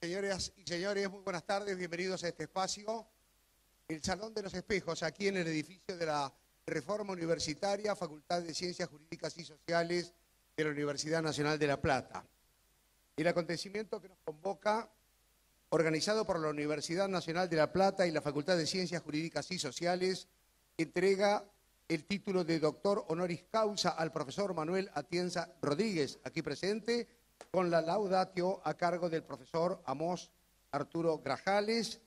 Señoras y señores, muy buenas tardes, bienvenidos a este espacio, el Salón de los Espejos, aquí en el edificio de la Reforma Universitaria, Facultad de Ciencias Jurídicas y Sociales de la Universidad Nacional de La Plata. El acontecimiento que nos convoca, organizado por la Universidad Nacional de La Plata y la Facultad de Ciencias Jurídicas y Sociales, entrega el título de doctor honoris causa al profesor Manuel Atienza Rodríguez, aquí presente, con la laudatio a cargo del profesor Amós Arturo Grajales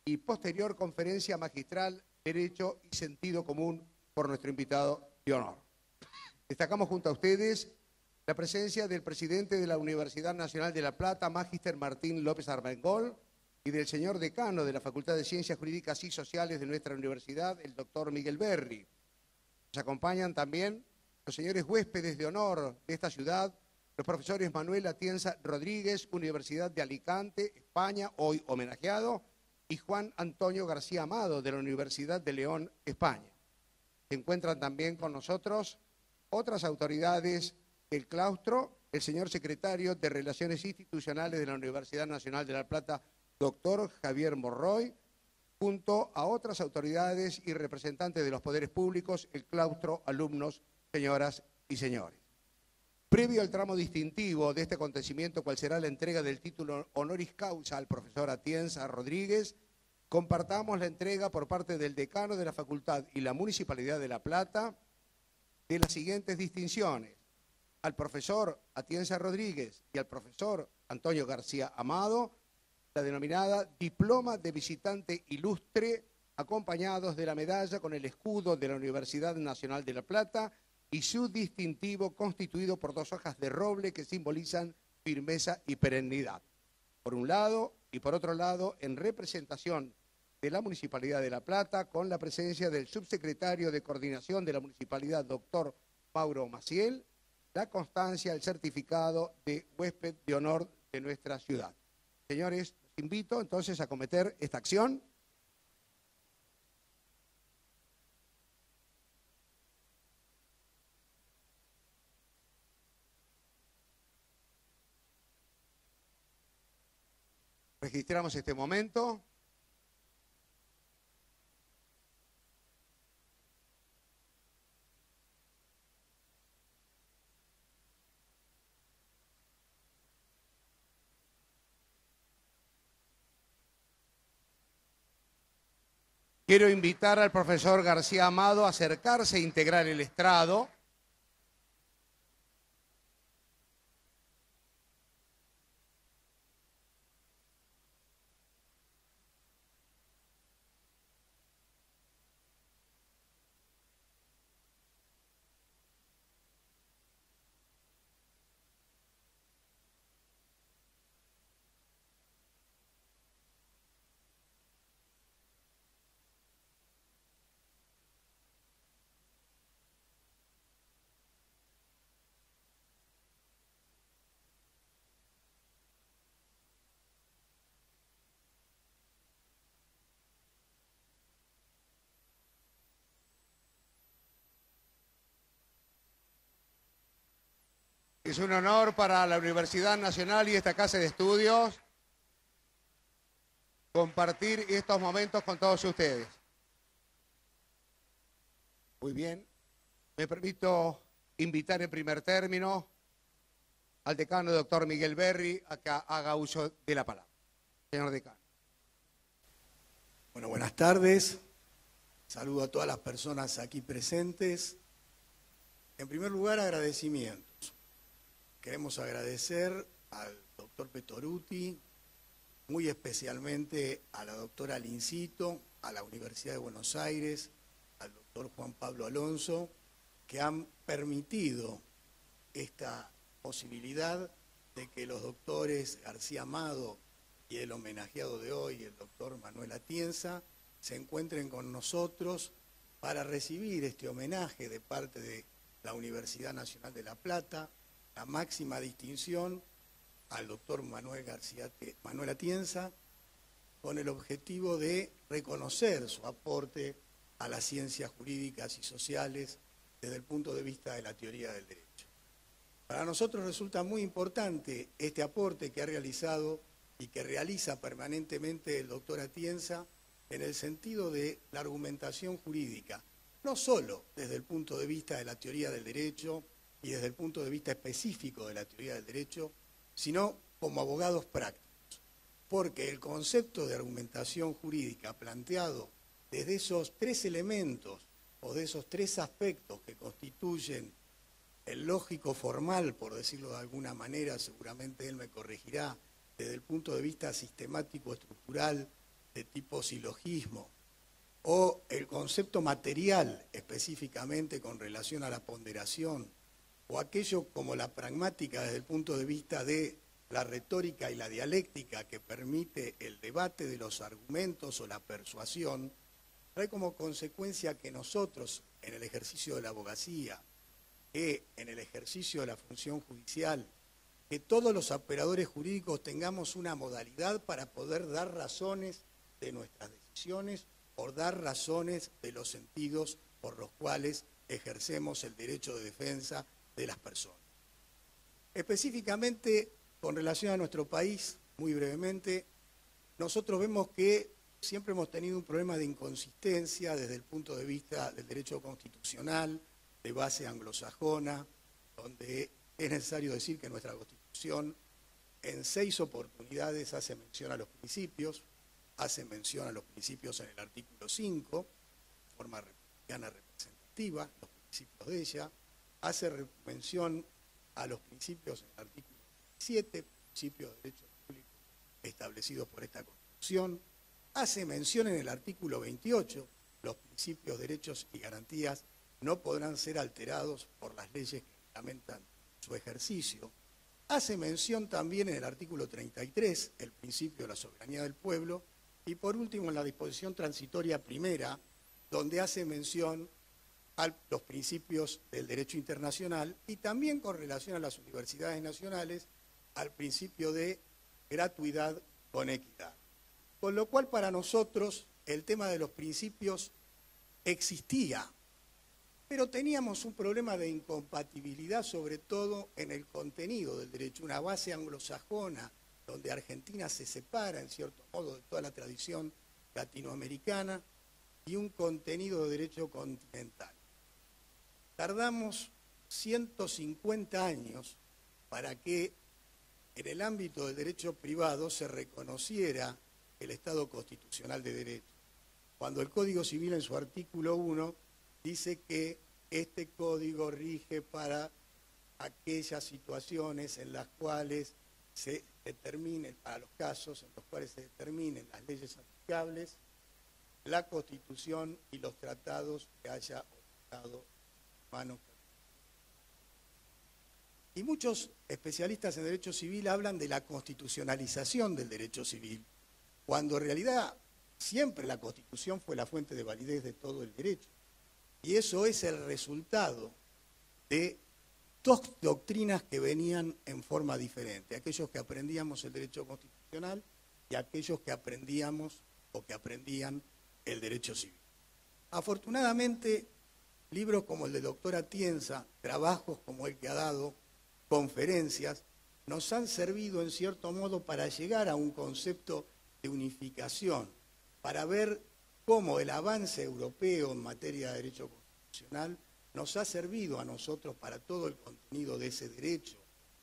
y posterior conferencia magistral Derecho y Sentido Común por nuestro invitado de honor. Destacamos junto a ustedes la presencia del presidente de la Universidad Nacional de La Plata, Magíster Martín López Armengol, y del señor decano de la Facultad de Ciencias Jurídicas y Sociales de nuestra universidad, el doctor Miguel Berri. Nos acompañan también los señores huéspedes de honor de esta ciudad, los profesores Manuel Atienza Rodríguez, Universidad de Alicante, España, hoy homenajeado, y Juan Antonio García Amado, de la Universidad de León, España. Se encuentran también con nosotros otras autoridades del claustro, el señor secretario de Relaciones Institucionales de la Universidad Nacional de La Plata, doctor Javier Morroy, junto a otras autoridades y representantes de los poderes públicos, el claustro, alumnos, señoras y señores. Previo al tramo distintivo de este acontecimiento, cual será la entrega del título honoris causa al profesor Atienza Rodríguez, compartamos la entrega por parte del decano de la facultad y la Municipalidad de La Plata de las siguientes distinciones: al profesor Atienza Rodríguez y al profesor Antonio García Amado, la denominada Diploma de Visitante Ilustre, acompañados de la medalla con el escudo de la Universidad Nacional de La Plata y su distintivo constituido por 2 hojas de roble que simbolizan firmeza y perennidad. Por un lado, y por otro lado, en representación de la Municipalidad de La Plata, con la presencia del subsecretario de Coordinación de la Municipalidad, doctor Mauro Maciel, la constancia, el certificado de huésped de honor de nuestra ciudad. Señores, los invito entonces a cometer esta acción. Registramos este momento. Quiero invitar al profesor García Amado a acercarse e integrar el estrado. Es un honor para la Universidad Nacional y esta Casa de Estudios compartir estos momentos con todos ustedes. Muy bien. Me permito invitar en primer término al decano doctor Miguel Berri a que haga uso de la palabra. Señor decano. Bueno, buenas tardes. Saludo a todas las personas aquí presentes. En primer lugar, agradecimientos. Queremos agradecer al doctor Petoruti, muy especialmente a la doctora Lincito, a la Universidad de Buenos Aires, al doctor Juan Pablo Alonso, que han permitido esta posibilidad de que los doctores García Amado y el homenajeado de hoy, el doctor Manuel Atienza, se encuentren con nosotros para recibir este homenaje de parte de la Universidad Nacional de La Plata, la máxima distinción al doctor Manuel Atienza, con el objetivo de reconocer su aporte a las ciencias jurídicas y sociales desde el punto de vista de la teoría del derecho. Para nosotros resulta muy importante este aporte que ha realizado y que realiza permanentemente el doctor Atienza en el sentido de la argumentación jurídica, no solo desde el punto de vista de la teoría del derecho y desde el punto de vista específico de la teoría del derecho, sino como abogados prácticos, porque el concepto de argumentación jurídica planteado desde esos tres elementos o de esos tres aspectos que constituyen el lógico formal, por decirlo de alguna manera, seguramente él me corregirá, desde el punto de vista sistemático estructural de tipo silogismo, o el concepto material específicamente con relación a la ponderación, o aquello como la pragmática desde el punto de vista de la retórica y la dialéctica que permite el debate de los argumentos o la persuasión, trae como consecuencia que nosotros, en el ejercicio de la abogacía, que en el ejercicio de la función judicial, que todos los operadores jurídicos tengamos una modalidad para poder dar razones de nuestras decisiones o dar razones de los sentidos por los cuales ejercemos el derecho de defensa de las personas. Específicamente, con relación a nuestro país, muy brevemente, nosotros vemos que siempre hemos tenido un problema de inconsistencia desde el punto de vista del derecho constitucional, de base anglosajona, donde es necesario decir que nuestra Constitución en 6 oportunidades hace mención a los principios, hace mención a los principios en el artículo 5, de forma republicana representativa, los principios de ella, hace mención a los principios en el artículo 7, principios de derecho público establecidos por esta Constitución, hace mención en el artículo 28, los principios, derechos y garantías no podrán ser alterados por las leyes que reglamentan su ejercicio. Hace mención también en el artículo 33, el principio de la soberanía del pueblo, y por último en la disposición transitoria primera, donde hace mención a los principios del derecho internacional y también con relación a las universidades nacionales, al principio de gratuidad con equidad. Con lo cual para nosotros el tema de los principios existía, pero teníamos un problema de incompatibilidad, sobre todo en el contenido del derecho, una base anglosajona, donde Argentina se separa, en cierto modo, de toda la tradición latinoamericana, y un contenido de derecho continental. Tardamos 150 años para que en el ámbito del derecho privado se reconociera el Estado constitucional de derecho, cuando el Código Civil en su artículo 1 dice que este código rige para aquellas situaciones en las cuales se determinen, para los casos en los cuales se determinen las leyes aplicables, la Constitución y los tratados que haya otorgado manos. Y muchos especialistas en derecho civil hablan de la constitucionalización del derecho civil, cuando en realidad siempre la Constitución fue la fuente de validez de todo el derecho. Y eso es el resultado de dos doctrinas que venían en forma diferente, aquellos que aprendíamos el derecho constitucional y aquellos que aprendíamos o que aprendían el derecho civil. Afortunadamente, libros como el del doctor Atienza, trabajos como el que ha dado, conferencias, nos han servido en cierto modo para llegar a un concepto de unificación, para ver cómo el avance europeo en materia de derecho constitucional nos ha servido a nosotros para todo el contenido de ese derecho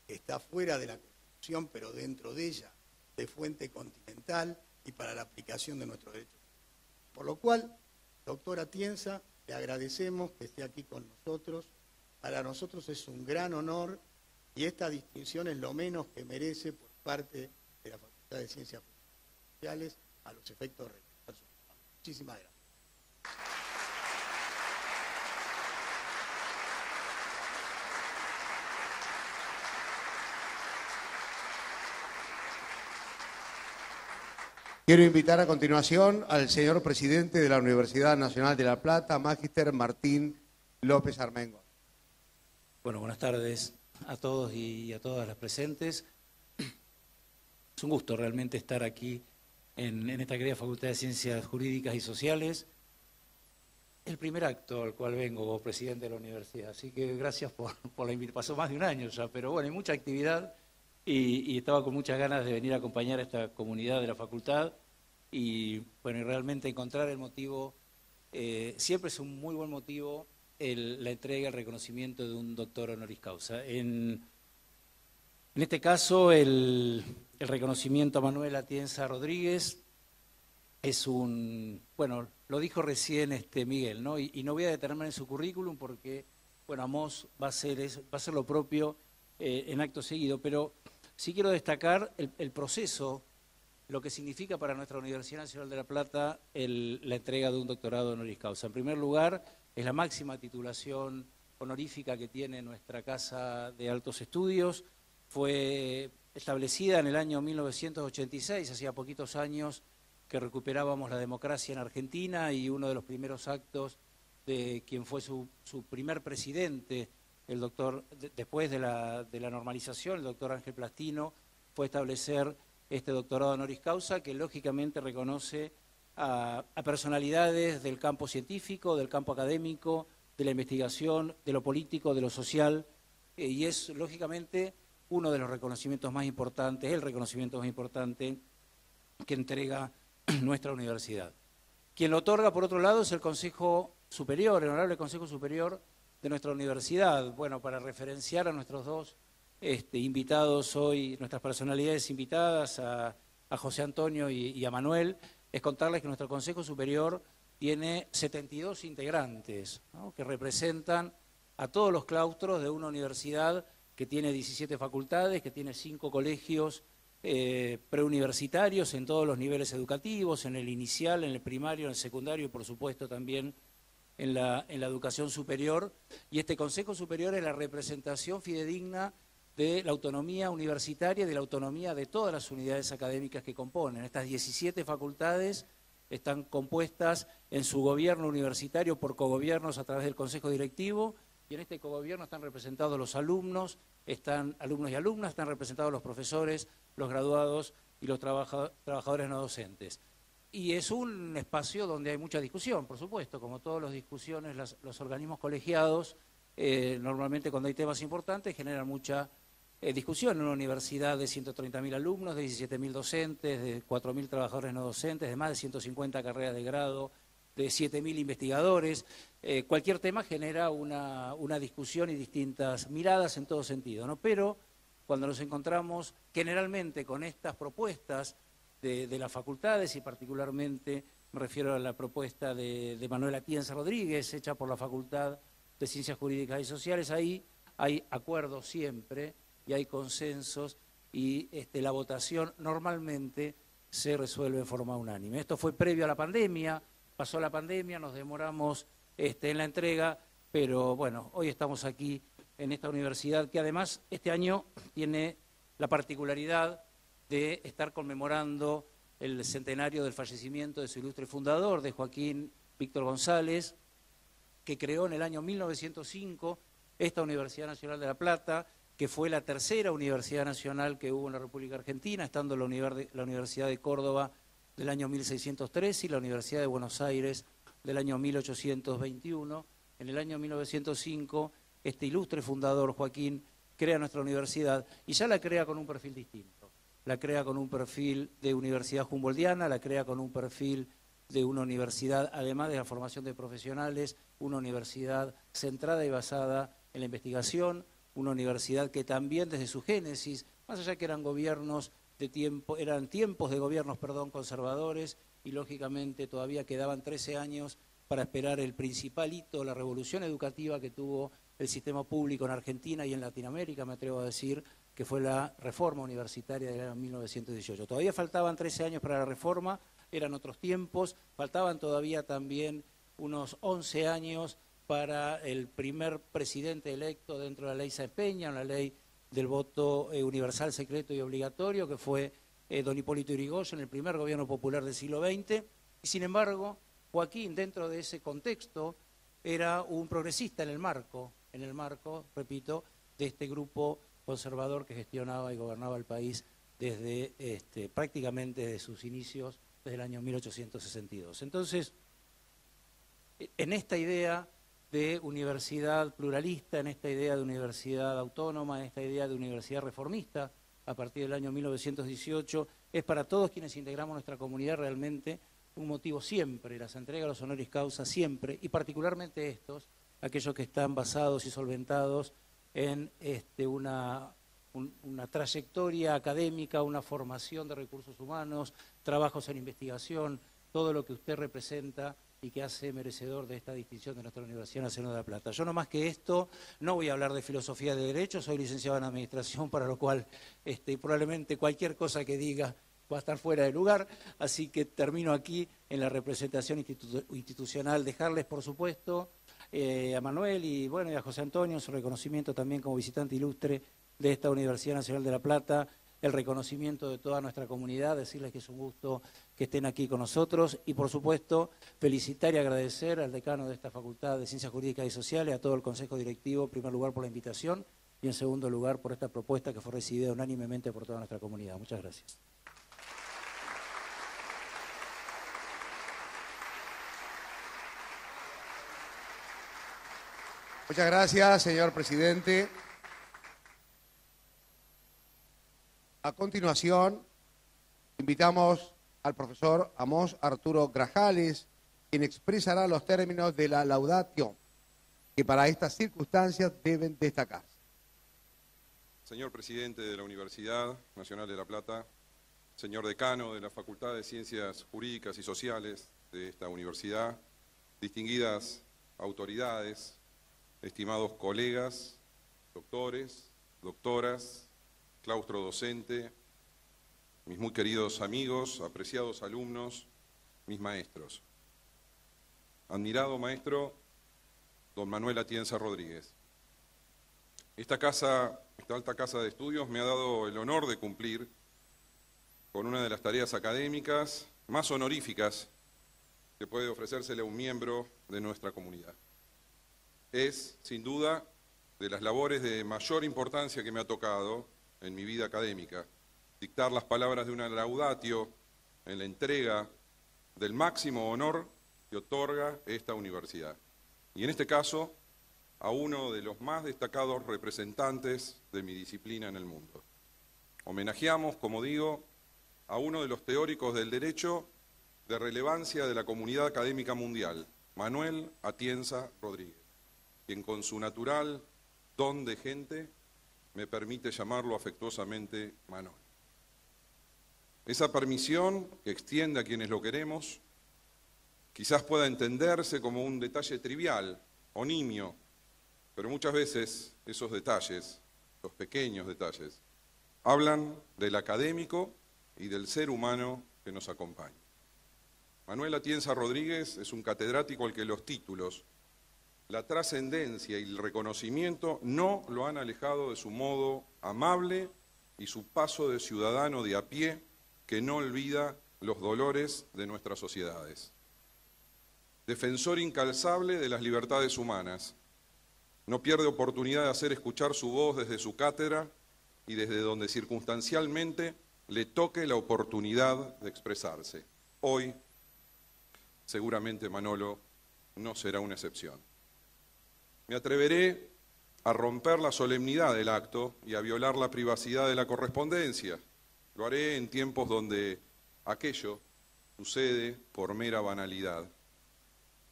que está fuera de la Constitución, pero dentro de ella, de fuente continental y para la aplicación de nuestro derecho. Por lo cual, doctor Atienza, le agradecemos que esté aquí con nosotros. Para nosotros es un gran honor y esta distinción es lo menos que merece por parte de la Facultad de Ciencias Sociales a los efectos de realizar su trabajo. Muchísimas gracias. Quiero invitar a continuación al señor presidente de la Universidad Nacional de La Plata, Magíster Martín López Armengo. Bueno, buenas tardes a todos y a todas las presentes. Es un gusto realmente estar aquí en esta querida Facultad de Ciencias Jurídicas y Sociales. El primer acto al cual vengo como presidente de la universidad, así que gracias por la invitación. Pasó más de un año ya, pero bueno, hay mucha actividad y estaba con muchas ganas de venir a acompañar a esta comunidad de la facultad y bueno, y realmente encontrar el motivo, siempre es un muy buen motivo la entrega, el reconocimiento de un doctor honoris causa. En este caso, el reconocimiento a Manuel Atienza Rodríguez es bueno, lo dijo recién Miguel, ¿no? Y no voy a detenerme en su currículum porque, bueno, Amos va a hacer lo propio en acto seguido, pero sí quiero destacar el proceso, lo que significa para nuestra Universidad Nacional de La Plata la entrega de un doctorado honoris causa. En primer lugar, es la máxima titulación honorífica que tiene nuestra Casa de Altos Estudios. Fue establecida en el año 1986, hacía poquitos años que recuperábamos la democracia en Argentina y uno de los primeros actos de quien fue su primer presidente, el doctor, después de la normalización, el doctor Ángel Plastino, fue establecer este doctorado honoris causa que lógicamente reconoce a personalidades del campo científico, del campo académico, de la investigación, de lo político, de lo social, y es lógicamente uno de los reconocimientos más importantes, el reconocimiento más importante que entrega nuestra universidad. Quien lo otorga, por otro lado, es el Consejo Superior, el Honorable Consejo Superior de nuestra universidad. Bueno, para referenciar a nuestros dos invitados hoy, nuestras personalidades invitadas, a José Antonio y a Manuel, es contarles que nuestro Consejo Superior tiene 72 integrantes, ¿no?, que representan a todos los claustros de una universidad que tiene 17 facultades, que tiene 5 colegios preuniversitarios en todos los niveles educativos, en el inicial, en el primario, en el secundario y por supuesto también en la educación superior. Y este Consejo Superior es la representación fidedigna de la autonomía universitaria y de la autonomía de todas las unidades académicas que componen. Estas 17 facultades están compuestas en su gobierno universitario por cogobiernos a través del Consejo Directivo, y en este cogobierno están representados los alumnos, están alumnos y alumnas, están representados los profesores, los graduados y los trabajadores no docentes. Y es un espacio donde hay mucha discusión, por supuesto, como todas las discusiones, los organismos colegiados, normalmente cuando hay temas importantes generan mucha discusión en una universidad de 130.000 alumnos, de 17.000 docentes, de 4.000 trabajadores no docentes, de más de 150 carreras de grado, de 7.000 investigadores. Cualquier tema genera una discusión y distintas miradas en todo sentido, ¿no? Pero cuando nos encontramos generalmente con estas propuestas de las facultades, y particularmente me refiero a la propuesta de Manuel Atienza Rodríguez, hecha por la Facultad de Ciencias Jurídicas y Sociales, ahí hay acuerdos siempre y hay consensos y la votación normalmente se resuelve en forma unánime. Esto fue previo a la pandemia, pasó la pandemia, nos demoramos en la entrega, pero bueno, hoy estamos aquí en esta universidad que además este año tiene la particularidad de estar conmemorando el centenario del fallecimiento de su ilustre fundador, de Joaquín Víctor González, que creó en el año 1905 esta Universidad Nacional de La Plata, que fue la tercera universidad nacional que hubo en la República Argentina, estando la Universidad de Córdoba del año 1603 y la Universidad de Buenos Aires del año 1821. En el año 1905, este ilustre fundador, Joaquín, crea nuestra universidad y ya la crea con un perfil distinto. La crea con un perfil de universidad humboldtiana, la crea con un perfil de una universidad, además de la formación de profesionales, una universidad centrada y basada en la investigación, una universidad que también desde su génesis, más allá que eran tiempos de gobiernos conservadores, y lógicamente todavía quedaban 13 años para esperar el principal hito, la revolución educativa que tuvo el sistema público en Argentina y en Latinoamérica, me atrevo a decir, que fue la reforma universitaria del año 1918. Todavía faltaban 13 años para la reforma, eran otros tiempos, faltaban todavía también unos 11 años para el primer presidente electo dentro de la ley Sáenz Peña, la ley del voto universal, secreto y obligatorio, que fue don Hipólito Yrigoyen, el primer gobierno popular del siglo XX. Y sin embargo, Joaquín, dentro de ese contexto, era un progresista en el marco, repito, de este grupo conservador que gestionaba y gobernaba el país desde prácticamente desde sus inicios, desde el año 1862. Entonces, en esta idea de universidad pluralista, en esta idea de universidad autónoma, en esta idea de universidad reformista, a partir del año 1918, es para todos quienes integramos nuestra comunidad realmente un motivo siempre, las entregas a los honoris causa siempre, y particularmente estos, aquellos que están basados y solventados en una trayectoria académica, una formación de recursos humanos, trabajos en investigación, todo lo que usted representa y que hace merecedor de esta distinción de nuestra Universidad Nacional de La Plata. Yo no más que esto, no voy a hablar de filosofía de derecho, soy licenciado en administración, para lo cual probablemente cualquier cosa que diga va a estar fuera de lugar, así que termino aquí en la representación institucional. Dejarles, por supuesto, a Manuel y a José Antonio su reconocimiento también como visitante ilustre de esta Universidad Nacional de La Plata, el reconocimiento de toda nuestra comunidad, decirles que es un gusto que estén aquí con nosotros y, por supuesto, felicitar y agradecer al decano de esta Facultad de Ciencias Jurídicas y Sociales, a todo el Consejo Directivo, en primer lugar por la invitación y en segundo lugar por esta propuesta que fue recibida unánimemente por toda nuestra comunidad. Muchas gracias. Muchas gracias, señor presidente. A continuación, invitamos al profesor Amós Arturo Grajales, quien expresará los términos de la laudatio, que para estas circunstancias deben destacarse. Señor presidente de la Universidad Nacional de La Plata, señor decano de la Facultad de Ciencias Jurídicas y Sociales de esta universidad, distinguidas autoridades, estimados colegas, doctores, doctoras, claustro docente, mis muy queridos amigos, apreciados alumnos, mis maestros. Admirado maestro, don Manuel Atienza Rodríguez. Esta alta casa de estudios me ha dado el honor de cumplir con una de las tareas académicas más honoríficas que puede ofrecérsele a un miembro de nuestra comunidad. Es, sin duda, de las labores de mayor importancia que me ha tocado en mi vida académica, dictar las palabras de una laudatio en la entrega del máximo honor que otorga esta universidad. Y en este caso, a uno de los más destacados representantes de mi disciplina en el mundo. Homenajeamos, como digo, a uno de los teóricos del derecho de relevancia de la comunidad académica mundial, Manuel Atienza Rodríguez, quien con su natural don de gente me permite llamarlo afectuosamente Manuel. Esa permisión que extiende a quienes lo queremos, quizás pueda entenderse como un detalle trivial o nimio, pero muchas veces esos detalles, los pequeños detalles, hablan del académico y del ser humano que nos acompaña. Manuel Atienza Rodríguez es un catedrático al que los títulos, la trascendencia y el reconocimiento no lo han alejado de su modo amable y su paso de ciudadano de a pie que no olvida los dolores de nuestras sociedades. Defensor incalzable de las libertades humanas, no pierde oportunidad de hacer escuchar su voz desde su cátedra y desde donde circunstancialmente le toque la oportunidad de expresarse. Hoy, seguramente Manolo no será una excepción. Me atreveré a romper la solemnidad del acto y a violar la privacidad de la correspondencia. Lo haré en tiempos donde aquello sucede por mera banalidad.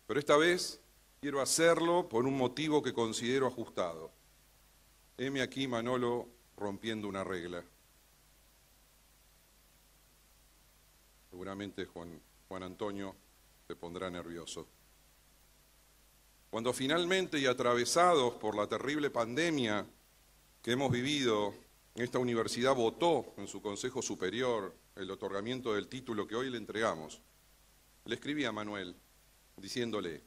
Pero esta vez quiero hacerlo por un motivo que considero ajustado. Heme aquí, Manolo, rompiendo una regla. Seguramente Juan Antonio se pondrá nervioso. Cuando finalmente y atravesados por la terrible pandemia que hemos vivido, esta universidad votó en su Consejo Superior el otorgamiento del título que hoy le entregamos, le escribí a Manuel diciéndole: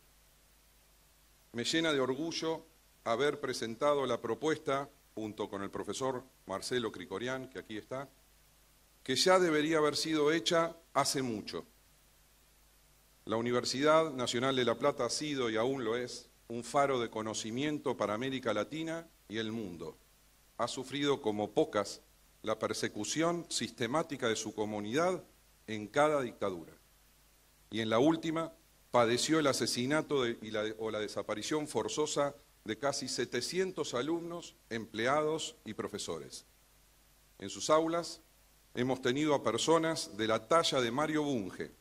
me llena de orgullo haber presentado la propuesta, junto con el profesor Marcelo Cricorián, que aquí está, que ya debería haber sido hecha hace mucho. La Universidad Nacional de La Plata ha sido, y aún lo es, un faro de conocimiento para América Latina y el mundo. Ha sufrido como pocas la persecución sistemática de su comunidad en cada dictadura. Y en la última, padeció el asesinato o la desaparición forzosa de casi 700 alumnos, empleados y profesores. En sus aulas hemos tenido a personas de la talla de Mario Bunge,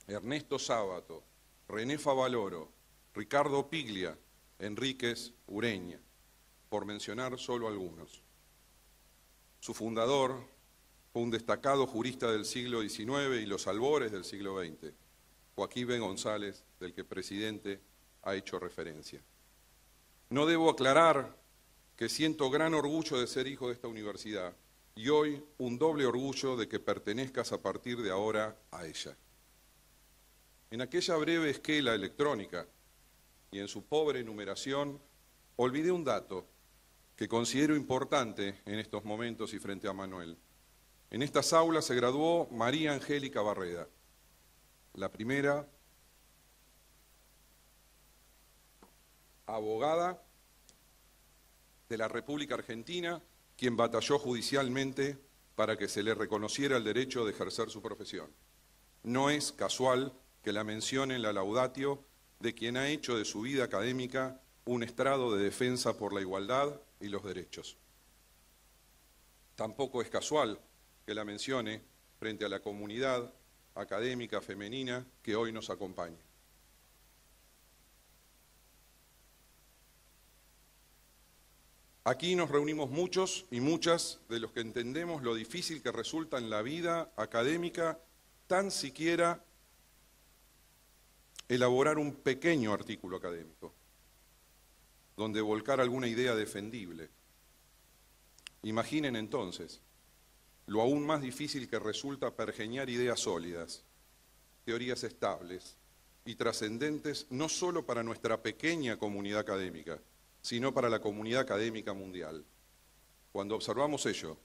Ernesto Sábato, René Favaloro, Ricardo Piglia, Enríquez Ureña, por mencionar solo algunos. Su fundador fue un destacado jurista del siglo XIX y los albores del siglo XX, Joaquín B. González, del que el presidente ha hecho referencia. No debo aclarar que siento gran orgullo de ser hijo de esta universidad y hoy un doble orgullo de que pertenezcas a partir de ahora a ella. En aquella breve esquela electrónica y en su pobre numeración, olvidé un dato que considero importante en estos momentos y frente a Manuel. En estas aulas se graduó María Angélica Barreda, la primera abogada de la República Argentina, quien batalló judicialmente para que se le reconociera el derecho de ejercer su profesión. No es casual que la mencione en la laudatio de quien ha hecho de su vida académica un estrado de defensa por la igualdad y los derechos. Tampoco es casual que la mencione frente a la comunidad académica femenina que hoy nos acompaña. Aquí nos reunimos muchos y muchas de los que entendemos lo difícil que resulta en la vida académica tan siquiera elaborar un pequeño artículo académico, donde volcar alguna idea defendible. Imaginen entonces lo aún más difícil que resulta pergeñar ideas sólidas, teorías estables y trascendentes no solo para nuestra pequeña comunidad académica, sino para la comunidad académica mundial. Cuando observamos ello,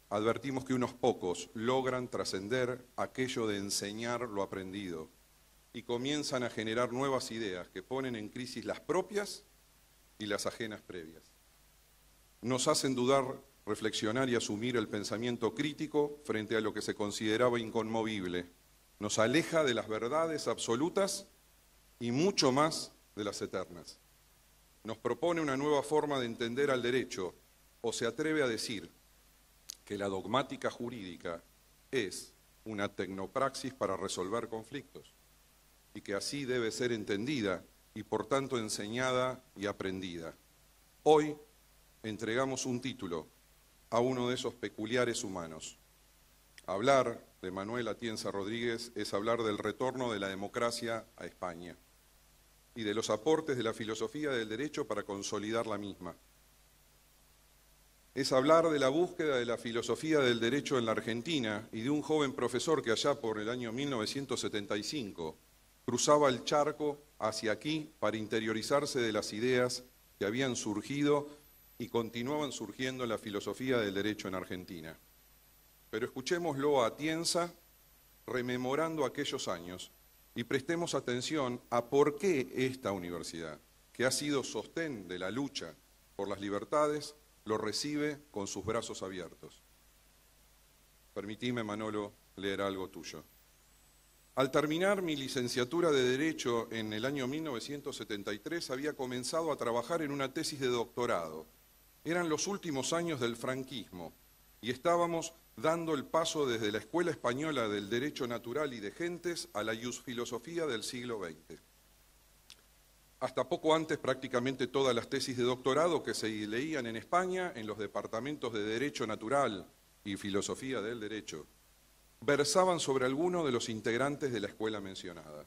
advertimos que unos pocos logran trascender aquello de enseñar lo aprendido y comienzan a generar nuevas ideas que ponen en crisis las propias y las ajenas previas. Nos hacen dudar, reflexionar y asumir el pensamiento crítico frente a lo que se consideraba inconmovible. Nos aleja de las verdades absolutas y mucho más de las eternas. Nos propone una nueva forma de entender al derecho o se atreve a decir que la dogmática jurídica es una tecnopraxis para resolver conflictos y que así debe ser entendida y por tanto enseñada y aprendida. Hoy entregamos un título a uno de esos peculiares humanos. Hablar de Manuel Atienza Rodríguez es hablar del retorno de la democracia a España y de los aportes de la filosofía del derecho para consolidar la misma. Es hablar de la búsqueda de la filosofía del derecho en la Argentina y de un joven profesor que allá por el año 1975 cruzaba el charco hacia aquí para interiorizarse de las ideas que habían surgido y continuaban surgiendo en la filosofía del derecho en Argentina. Pero escuchémoslo a Atienza rememorando aquellos años y prestemos atención a por qué esta universidad, que ha sido sostén de la lucha por las libertades, lo recibe con sus brazos abiertos. Permitime, Manolo, leer algo tuyo. Al terminar mi licenciatura de Derecho en el año 1973, había comenzado a trabajar en una tesis de doctorado. Eran los últimos años del franquismo y estábamos dando el paso desde la Escuela Española del Derecho Natural y de Gentes a la Iusfilosofía del siglo XX. Hasta poco antes, prácticamente todas las tesis de doctorado que se leían en España, en los departamentos de Derecho Natural y Filosofía del Derecho, versaban sobre alguno de los integrantes de la escuela mencionada.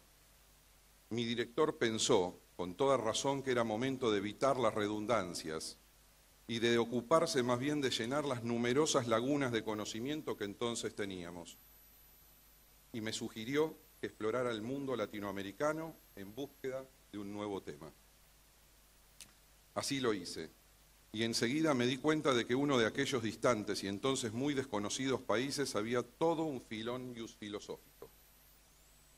Mi director pensó, con toda razón, que era momento de evitar las redundancias y de ocuparse más bien de llenar las numerosas lagunas de conocimiento que entonces teníamos. Y me sugirió que explorara el mundo latinoamericano en búsqueda de un nuevo tema. Así lo hice, y enseguida me di cuenta de que uno de aquellos distantes y entonces muy desconocidos países había todo un filón filosófico.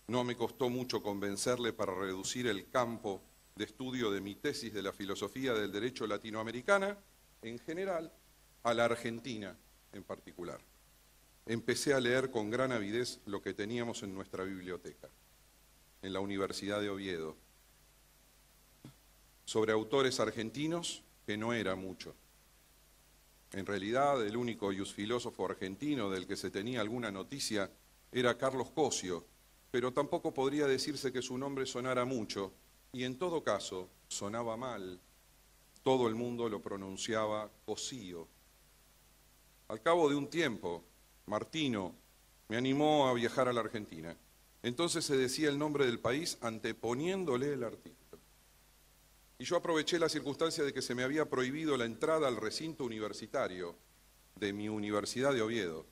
No me costó mucho convencerle para reducir el campo de estudio de mi tesis de la filosofía del derecho latinoamericana, en general, a la Argentina en particular. Empecé a leer con gran avidez lo que teníamos en nuestra biblioteca, en la Universidad de Oviedo, sobre autores argentinos, que no era mucho. En realidad, el único iusfilósofo argentino del que se tenía alguna noticia era Carlos Cosio, pero tampoco podría decirse que su nombre sonara mucho, y en todo caso, sonaba mal. Todo el mundo lo pronunciaba Cosío. Al cabo de un tiempo, Martino me animó a viajar a la Argentina. Entonces se decía el nombre del país anteponiéndole el artículo. Y yo aproveché la circunstancia de que se me había prohibido la entrada al recinto universitario de mi Universidad de Oviedo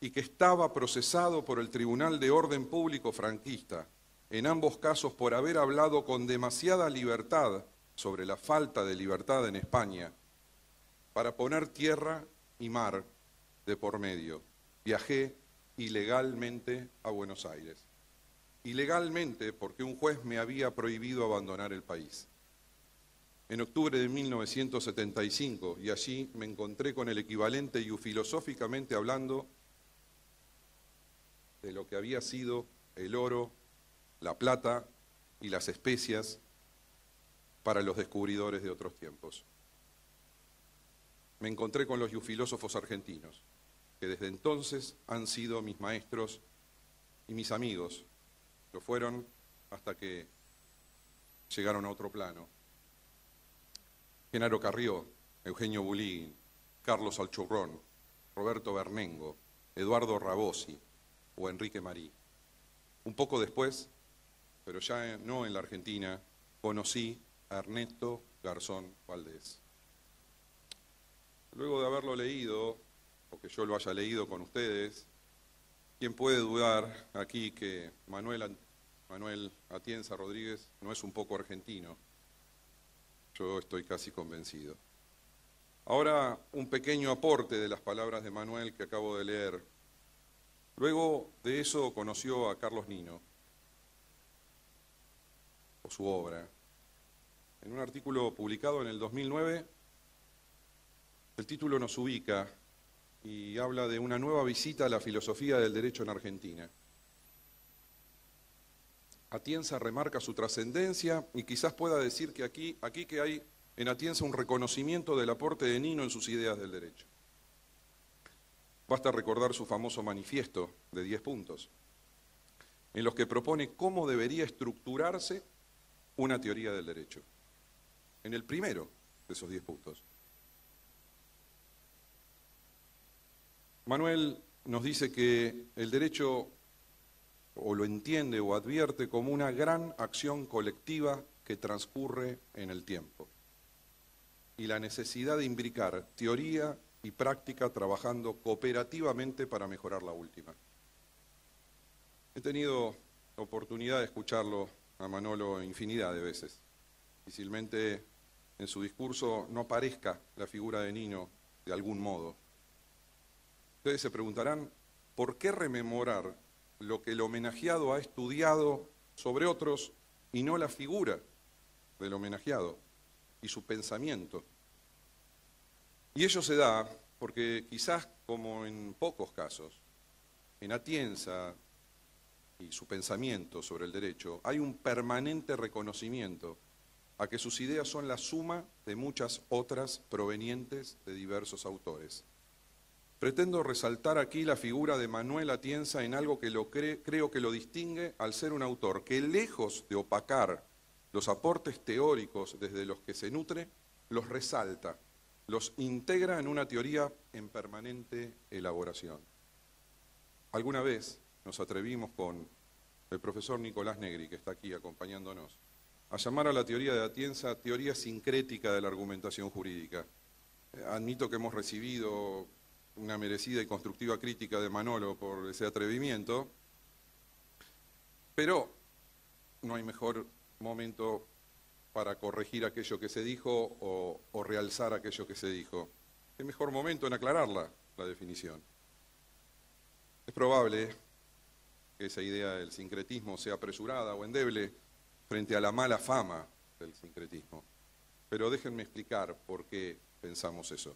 y que estaba procesado por el Tribunal de Orden Público franquista, en ambos casos por haber hablado con demasiada libertad sobre la falta de libertad en España, para poner tierra y mar de por medio. Viajé ilegalmente a Buenos Aires. Ilegalmente porque un juez me había prohibido abandonar el país. En octubre de 1975, y allí me encontré con el equivalente y filosóficamente hablando de lo que había sido el oro, la plata y las especias para los descubridores de otros tiempos. Me encontré con los filósofos argentinos, que desde entonces han sido mis maestros y mis amigos. Lo fueron hasta que llegaron a otro plano. Genaro Carrió, Eugenio Bulín, Carlos Alchurrón, Roberto Bernengo, Eduardo Rabosi o Enrique Marí. Un poco después, pero ya no en la Argentina, conocí a Ernesto Garzón Valdés. Luego de haberlo leído, o que yo lo haya leído con ustedes, ¿quién puede dudar aquí que Manuel Atienza Rodríguez no es un poco argentino? Yo estoy casi convencido. Ahora, un pequeño aporte de las palabras de Manuel que acabo de leer. Luego de eso conoció a Carlos Nino, o su obra. En un artículo publicado en el 2009, el título nos ubica y habla de una nueva visita a la filosofía del derecho en Argentina. Atienza remarca su trascendencia y quizás pueda decir que aquí que hay en Atienza un reconocimiento del aporte de Nino en sus ideas del derecho. Basta recordar su famoso manifiesto de 10 puntos, en los que propone cómo debería estructurarse una teoría del derecho. En el primero de esos 10 puntos, Manuel nos dice que el derecho o lo entiende o advierte como una gran acción colectiva que transcurre en el tiempo y la necesidad de imbricar teoría y práctica trabajando cooperativamente para mejorar la última. He tenido oportunidad de escucharlo a Manolo infinidad de veces. Difícilmente en su discurso no aparezca la figura de Nino de algún modo. Ustedes se preguntarán, ¿por qué rememorar lo que el homenajeado ha estudiado sobre otros y no la figura del homenajeado y su pensamiento? Y ello se da porque quizás, como en pocos casos, en Atienza y su pensamiento sobre el derecho, hay un permanente reconocimiento a que sus ideas son la suma de muchas otras provenientes de diversos autores. Pretendo resaltar aquí la figura de Manuel Atienza en algo que creo que lo distingue al ser un autor que, lejos de opacar los aportes teóricos desde los que se nutre, los resalta, los integra en una teoría en permanente elaboración. Alguna vez nos atrevimos con el profesor Nicolás Negri, que está aquí acompañándonos, a llamar a la teoría de Atienza teoría sincrética de la argumentación jurídica. Admito que hemos recibido una merecida y constructiva crítica de Manolo por ese atrevimiento, pero no hay mejor momento para corregir aquello que se dijo o realzar aquello que se dijo. ¿Qué mejor momento en aclararla, la definición? Es probable que esa idea del sincretismo sea apresurada o endeble frente a la mala fama del sincretismo, pero déjenme explicar por qué pensamos eso.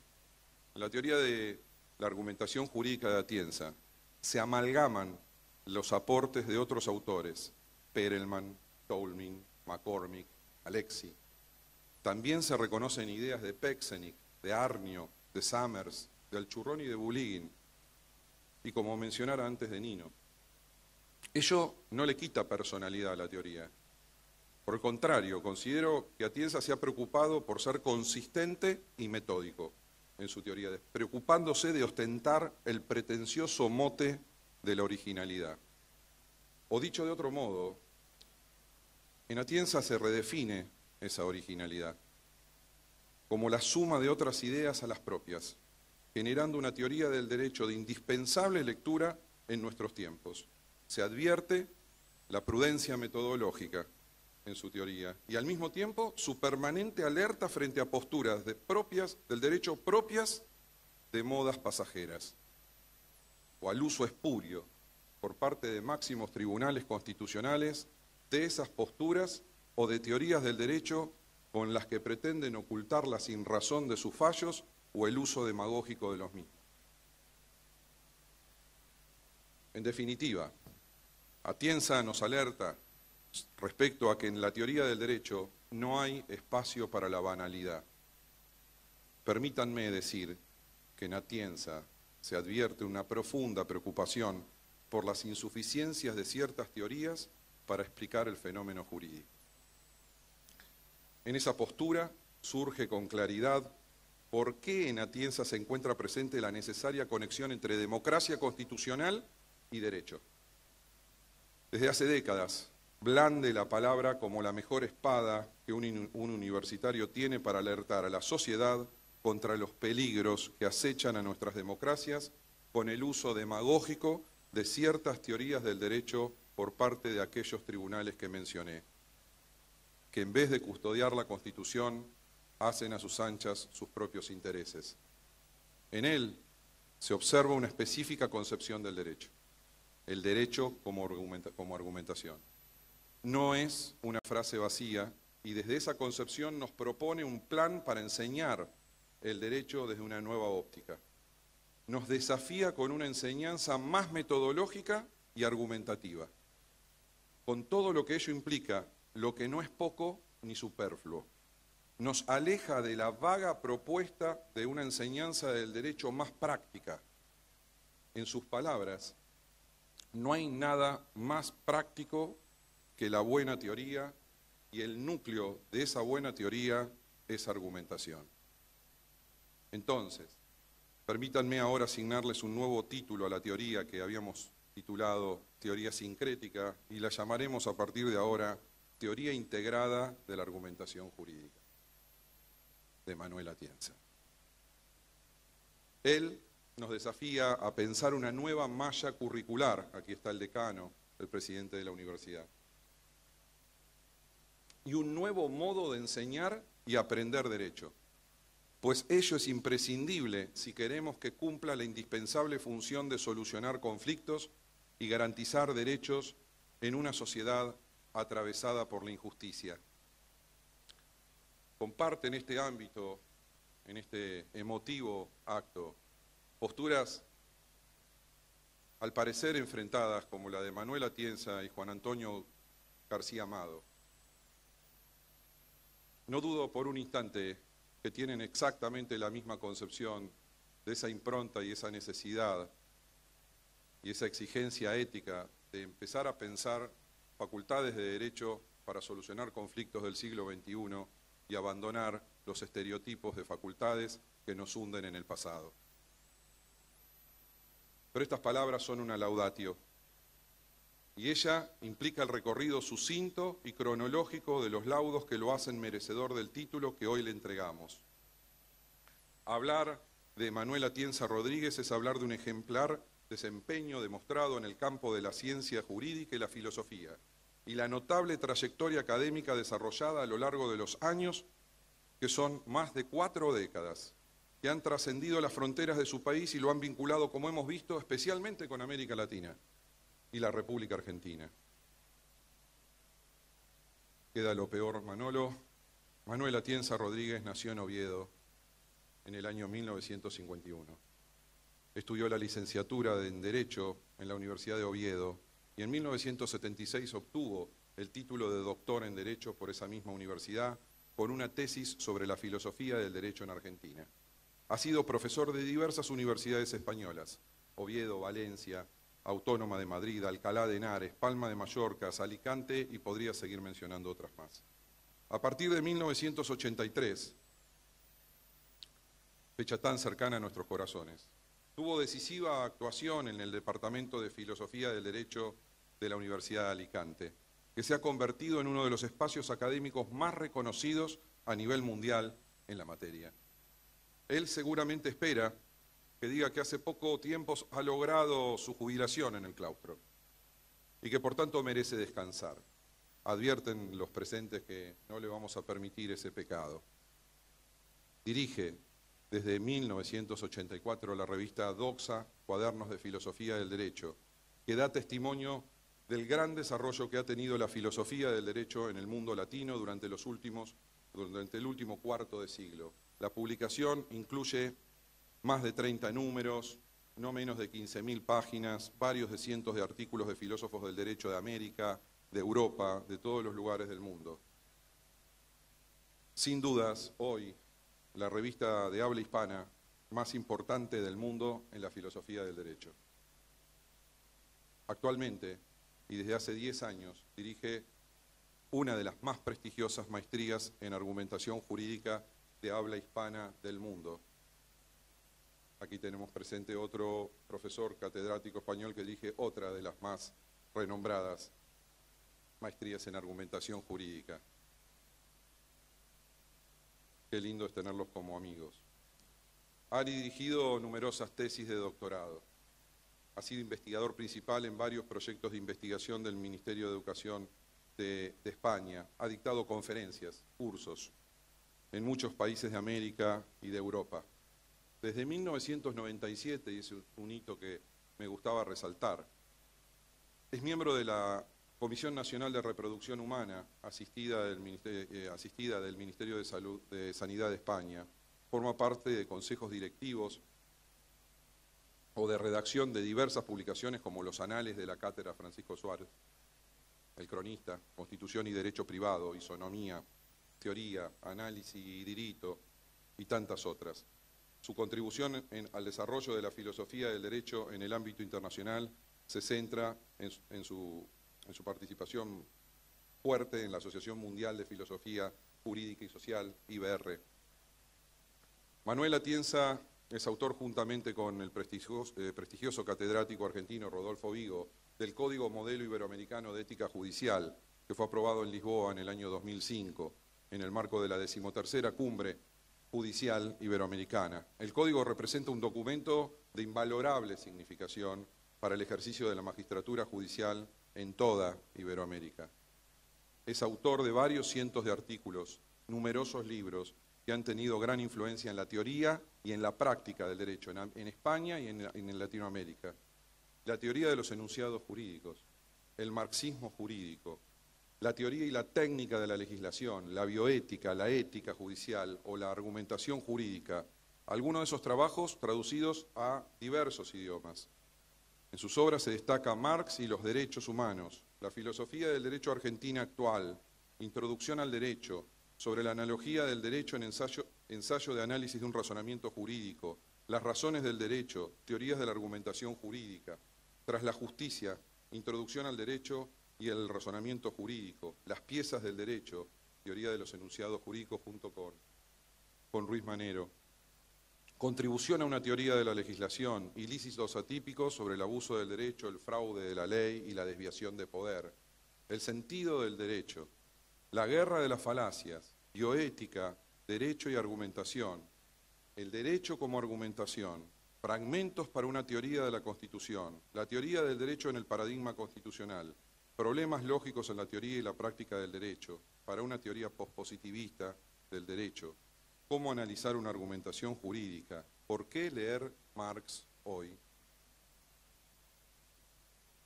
En la teoría de la argumentación jurídica de Atienza se amalgaman los aportes de otros autores, Perelman, Tolmin, McCormick, Alexi. También se reconocen ideas de Pexenic, de Arnio, de Summers, de Alchurrón y de Bulíguin, y como mencionara antes de Nino. Ello no le quita personalidad a la teoría. Por el contrario, considero que Atienza se ha preocupado por ser consistente y metódico en su teoría, preocupándose de ostentar el pretencioso mote de la originalidad. O dicho de otro modo, en Atienza se redefine esa originalidad como la suma de otras ideas a las propias, generando una teoría del derecho de indispensable lectura en nuestros tiempos. Se advierte la prudencia metodológica en su teoría y al mismo tiempo su permanente alerta frente a posturas del derecho propias de modas pasajeras o al uso espurio por parte de máximos tribunales constitucionales de esas posturas o de teorías del derecho con las que pretenden ocultar la sinrazón de sus fallos o el uso demagógico de los mismos. En definitiva, Atienza nos alerta respecto a que en la teoría del derecho no hay espacio para la banalidad. Permítanme decir que en Atienza se advierte una profunda preocupación por las insuficiencias de ciertas teorías para explicar el fenómeno jurídico. En esa postura surge con claridad por qué en Atienza se encuentra presente la necesaria conexión entre democracia constitucional y derecho. Desde hace décadas blande la palabra como la mejor espada que un universitario tiene para alertar a la sociedad contra los peligros que acechan a nuestras democracias con el uso demagógico de ciertas teorías del derecho por parte de aquellos tribunales que mencioné, que en vez de custodiar la Constitución, hacen a sus anchas sus propios intereses. En él se observa una específica concepción del derecho, el derecho como argumentación. No es una frase vacía y desde esa concepción nos propone un plan para enseñar el derecho desde una nueva óptica. Nos desafía con una enseñanza más metodológica y argumentativa, con todo lo que ello implica, lo que no es poco ni superfluo. Nos aleja de la vaga propuesta de una enseñanza del derecho más práctica. En sus palabras, no hay nada más práctico que la buena teoría y el núcleo de esa buena teoría es argumentación. Entonces, permítanme ahora asignarles un nuevo título a la teoría que habíamos titulado Teoría Sincrética y la llamaremos a partir de ahora Teoría Integrada de la Argumentación Jurídica, de Manuel Atienza. Él nos desafía a pensar una nueva malla curricular, aquí está el decano, el presidente de la universidad, y un nuevo modo de enseñar y aprender derecho, pues ello es imprescindible si queremos que cumpla la indispensable función de solucionar conflictos y garantizar derechos en una sociedad atravesada por la injusticia. Comparte en este ámbito, en este emotivo acto, posturas al parecer enfrentadas como la de Manuel Atienza y Juan Antonio García Amado. No dudo por un instante que tienen exactamente la misma concepción de esa impronta y esa necesidad y esa exigencia ética de empezar a pensar facultades de derecho para solucionar conflictos del siglo XXI y abandonar los estereotipos de facultades que nos hunden en el pasado. Pero estas palabras son una laudatio, y ella implica el recorrido sucinto y cronológico de los laudos que lo hacen merecedor del título que hoy le entregamos. Hablar de Manuel Atienza Rodríguez es hablar de un ejemplar desempeño demostrado en el campo de la ciencia jurídica y la filosofía, y la notable trayectoria académica desarrollada a lo largo de los años, que son más de 4 décadas, que han trascendido las fronteras de su país y lo han vinculado, como hemos visto, especialmente con América Latina y la República Argentina. Queda lo peor, Manolo. Manuel Atienza Rodríguez nació en Oviedo en el año 1951. Estudió la licenciatura en Derecho en la Universidad de Oviedo y en 1976 obtuvo el título de doctor en Derecho por esa misma universidad con una tesis sobre la filosofía del derecho en Argentina. Ha sido profesor de diversas universidades españolas: Oviedo, Valencia, Autónoma de Madrid, Alcalá de Henares, Palma de Mallorca, Alicante, y podría seguir mencionando otras más. A partir de 1983, fecha tan cercana a nuestros corazones, tuvo decisiva actuación en el Departamento de Filosofía del Derecho de la Universidad de Alicante, que se ha convertido en uno de los espacios académicos más reconocidos a nivel mundial en la materia. Él seguramente espera que diga que hace poco tiempo ha logrado su jubilación en el claustro y que por tanto merece descansar. Advierten los presentes que no le vamos a permitir ese pecado. Dirige desde 1984 la revista Doxa, Cuadernos de Filosofía del Derecho, que da testimonio del gran desarrollo que ha tenido la filosofía del derecho en el mundo latino durante el último cuarto de siglo. La publicación incluye más de 30 números, no menos de 15.000 páginas, varios de cientos de artículos de filósofos del derecho de América, de Europa, de todos los lugares del mundo. Sin dudas, hoy, la revista de habla hispana más importante del mundo en la filosofía del derecho. Actualmente, y desde hace 10 años, dirige una de las más prestigiosas maestrías en argumentación jurídica de habla hispana del mundo. Aquí tenemos presente otro profesor catedrático español que dirige otra de las más renombradas maestrías en argumentación jurídica. Qué lindo es tenerlos como amigos. Ha dirigido numerosas tesis de doctorado. Ha sido investigador principal en varios proyectos de investigación del Ministerio de Educación de España. Ha dictado conferencias, cursos en muchos países de América y de Europa. Desde 1997, y es un hito que me gustaba resaltar, es miembro de la Comisión Nacional de Reproducción Humana, asistida del Ministerio de Sanidad de España. Forma parte de consejos directivos o de redacción de diversas publicaciones como los Anales de la Cátedra Francisco Suárez, El Cronista, Constitución y Derecho Privado, Isonomía, Teoría, Análisis y Diritto, y tantas otras. Su contribución al desarrollo de la filosofía del derecho en el ámbito internacional se centra en su participación fuerte en la Asociación Mundial de Filosofía Jurídica y Social, IBR. Manuel Atienza es autor, juntamente con el prestigioso catedrático argentino Rodolfo Vigo, del Código Modelo Iberoamericano de Ética Judicial, que fue aprobado en Lisboa en el año 2005, en el marco de la 13ª Cumbre Judicial Iberoamericana. El Código representa un documento de invalorable significación para el ejercicio de la magistratura judicial en toda Iberoamérica. Es autor de varios cientos de artículos, numerosos libros que han tenido gran influencia en la teoría y en la práctica del derecho en España y en Latinoamérica. La teoría de los enunciados jurídicos, el marxismo jurídico, la teoría y la técnica de la legislación, la bioética, la ética judicial o la argumentación jurídica. Algunos de esos trabajos traducidos a diversos idiomas. En sus obras se destaca Marx y los derechos humanos, la filosofía del derecho argentina actual, Introducción al derecho, sobre la analogía del derecho en ensayo de análisis de un razonamiento jurídico, las razones del derecho, teorías de la argumentación jurídica, tras la justicia, Introducción al derecho y el razonamiento jurídico, las piezas del derecho, teoría de los enunciados jurídicos junto con Ruiz Manero. Contribución a una teoría de la legislación, ilícitos atípicos sobre el abuso del derecho, el fraude de la ley y la desviación de poder. El sentido del derecho, la guerra de las falacias, bioética, derecho y argumentación. El derecho como argumentación, fragmentos para una teoría de la Constitución, la teoría del derecho en el paradigma constitucional, problemas lógicos en la teoría y la práctica del derecho, para una teoría pospositivista del derecho, cómo analizar una argumentación jurídica, por qué leer Marx hoy,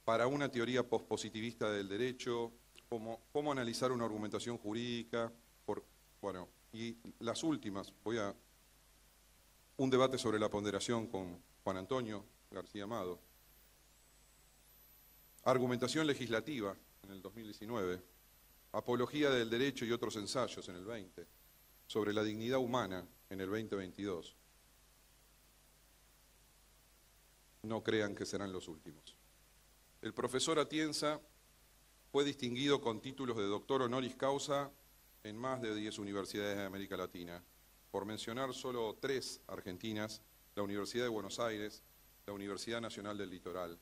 para una teoría pospositivista del derecho, cómo analizar una argumentación jurídica, y las últimas, un debate sobre la ponderación con Juan Antonio García Amado, argumentación legislativa en el 2019, apología del derecho y otros ensayos en el 20, sobre la dignidad humana en el 2022, no crean que serán los últimos. El profesor Atienza fue distinguido con títulos de doctor honoris causa en más de 10 universidades de América Latina. Por mencionar solo 3 argentinas: la Universidad de Buenos Aires, la Universidad Nacional del Litoral,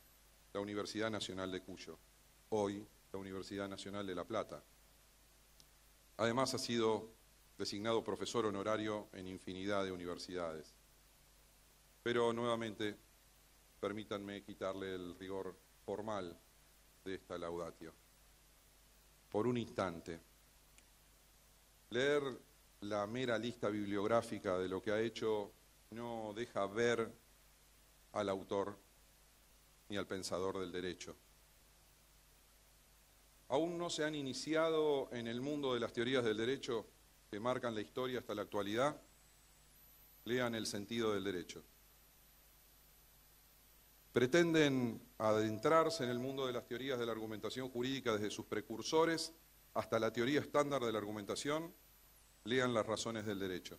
la Universidad Nacional de Cuyo, hoy la Universidad Nacional de La Plata. Además ha sido designado profesor honorario en infinidad de universidades. Pero nuevamente, permítanme quitarle el rigor formal de esta laudatio. Por un instante, leer la mera lista bibliográfica de lo que ha hecho no deja ver al autor ni al pensador del derecho. Aún no se han iniciado en el mundo de las teorías del derecho que marcan la historia hasta la actualidad. Lean El sentido del derecho. Pretenden adentrarse en el mundo de las teorías de la argumentación jurídica desde sus precursores hasta la teoría estándar de la argumentación. Lean Las razones del derecho.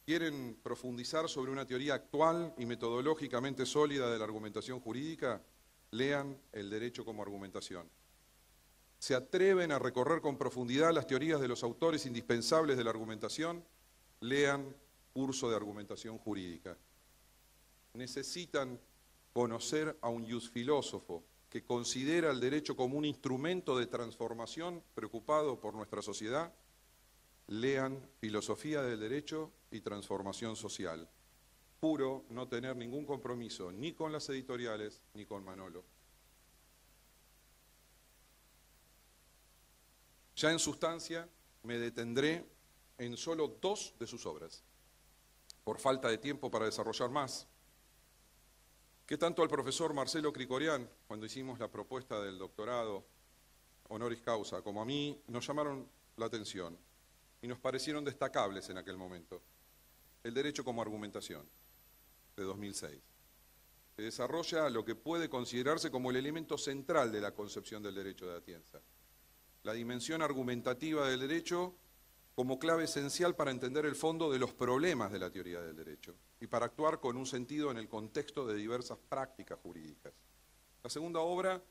¿Quieren profundizar sobre una teoría actual y metodológicamente sólida de la argumentación jurídica? Lean El derecho como argumentación. ¿Se atreven a recorrer con profundidad las teorías de los autores indispensables de la argumentación? Lean Curso de argumentación jurídica. ¿Necesitan conocer a un jusfilósofo que considera el derecho como un instrumento de transformación preocupado por nuestra sociedad? Lean Filosofía del Derecho y Transformación Social. Juro no tener ningún compromiso ni con las editoriales ni con Manolo. Ya en sustancia me detendré en solo 2 de sus obras, por falta de tiempo para desarrollar más, que tanto al profesor Marcelo Krikorian, cuando hicimos la propuesta del doctorado honoris causa, como a mí, nos llamaron la atención y nos parecieron destacables en aquel momento. El derecho como argumentación, de 2006, que desarrolla lo que puede considerarse como el elemento central de la concepción del derecho de Atienza: la dimensión argumentativa del derecho como clave esencial para entender el fondo de los problemas de la teoría del derecho y para actuar con un sentido en el contexto de diversas prácticas jurídicas. La segunda obra,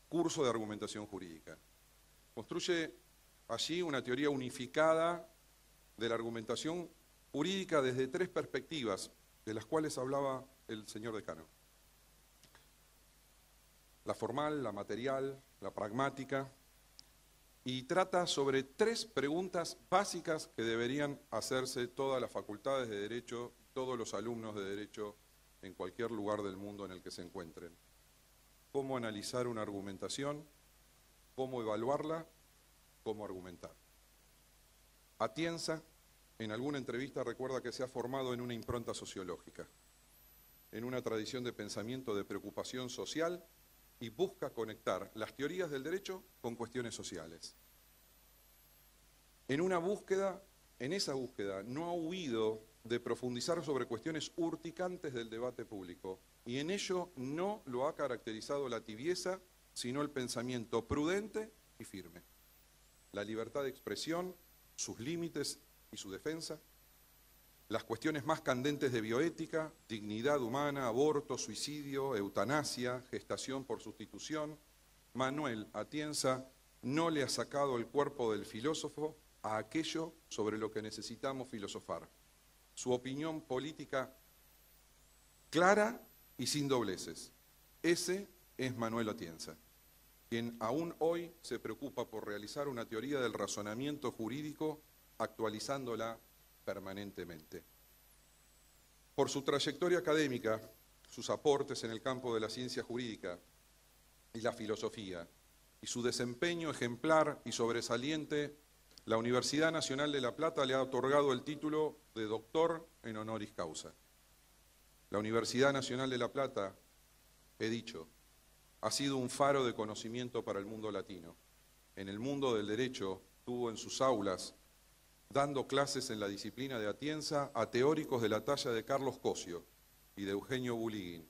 Curso de argumentación jurídica, construye allí una teoría unificada de la argumentación jurídica desde 3 perspectivas, de las cuales hablaba el señor decano: la formal, la material, la pragmática, y trata sobre 3 preguntas básicas que deberían hacerse todas las facultades de Derecho, todos los alumnos de Derecho en cualquier lugar del mundo en el que se encuentren. ¿Cómo analizar una argumentación? ¿Cómo evaluarla? ¿Cómo argumentar? Atienza, en alguna entrevista, recuerda que se ha formado en una impronta sociológica, en una tradición de pensamiento de preocupación social, y busca conectar las teorías del derecho con cuestiones sociales. En esa búsqueda no ha huido de profundizar sobre cuestiones urticantes del debate público, y en ello no lo ha caracterizado la tibieza, sino el pensamiento prudente y firme. La libertad de expresión, sus límites y su defensa, las cuestiones más candentes de bioética, dignidad humana, aborto, suicidio, eutanasia, gestación por sustitución. Manuel Atienza no le ha sacado el cuerpo del filósofo a aquello sobre lo que necesitamos filosofar: su opinión política clara y sin dobleces. Ese es Manuel Atienza, quien aún hoy se preocupa por realizar una teoría del razonamiento jurídico, actualizándola permanentemente. Por su trayectoria académica, sus aportes en el campo de la ciencia jurídica y la filosofía, y su desempeño ejemplar y sobresaliente, la Universidad Nacional de La Plata le ha otorgado el título de doctor en honoris causa. La Universidad Nacional de La Plata, he dicho, ha sido un faro de conocimiento para el mundo latino. En el mundo del derecho tuvo en sus aulas, dando clases en la disciplina de Atienza, a teóricos de la talla de Carlos Cosio y de Eugenio Bulíguin.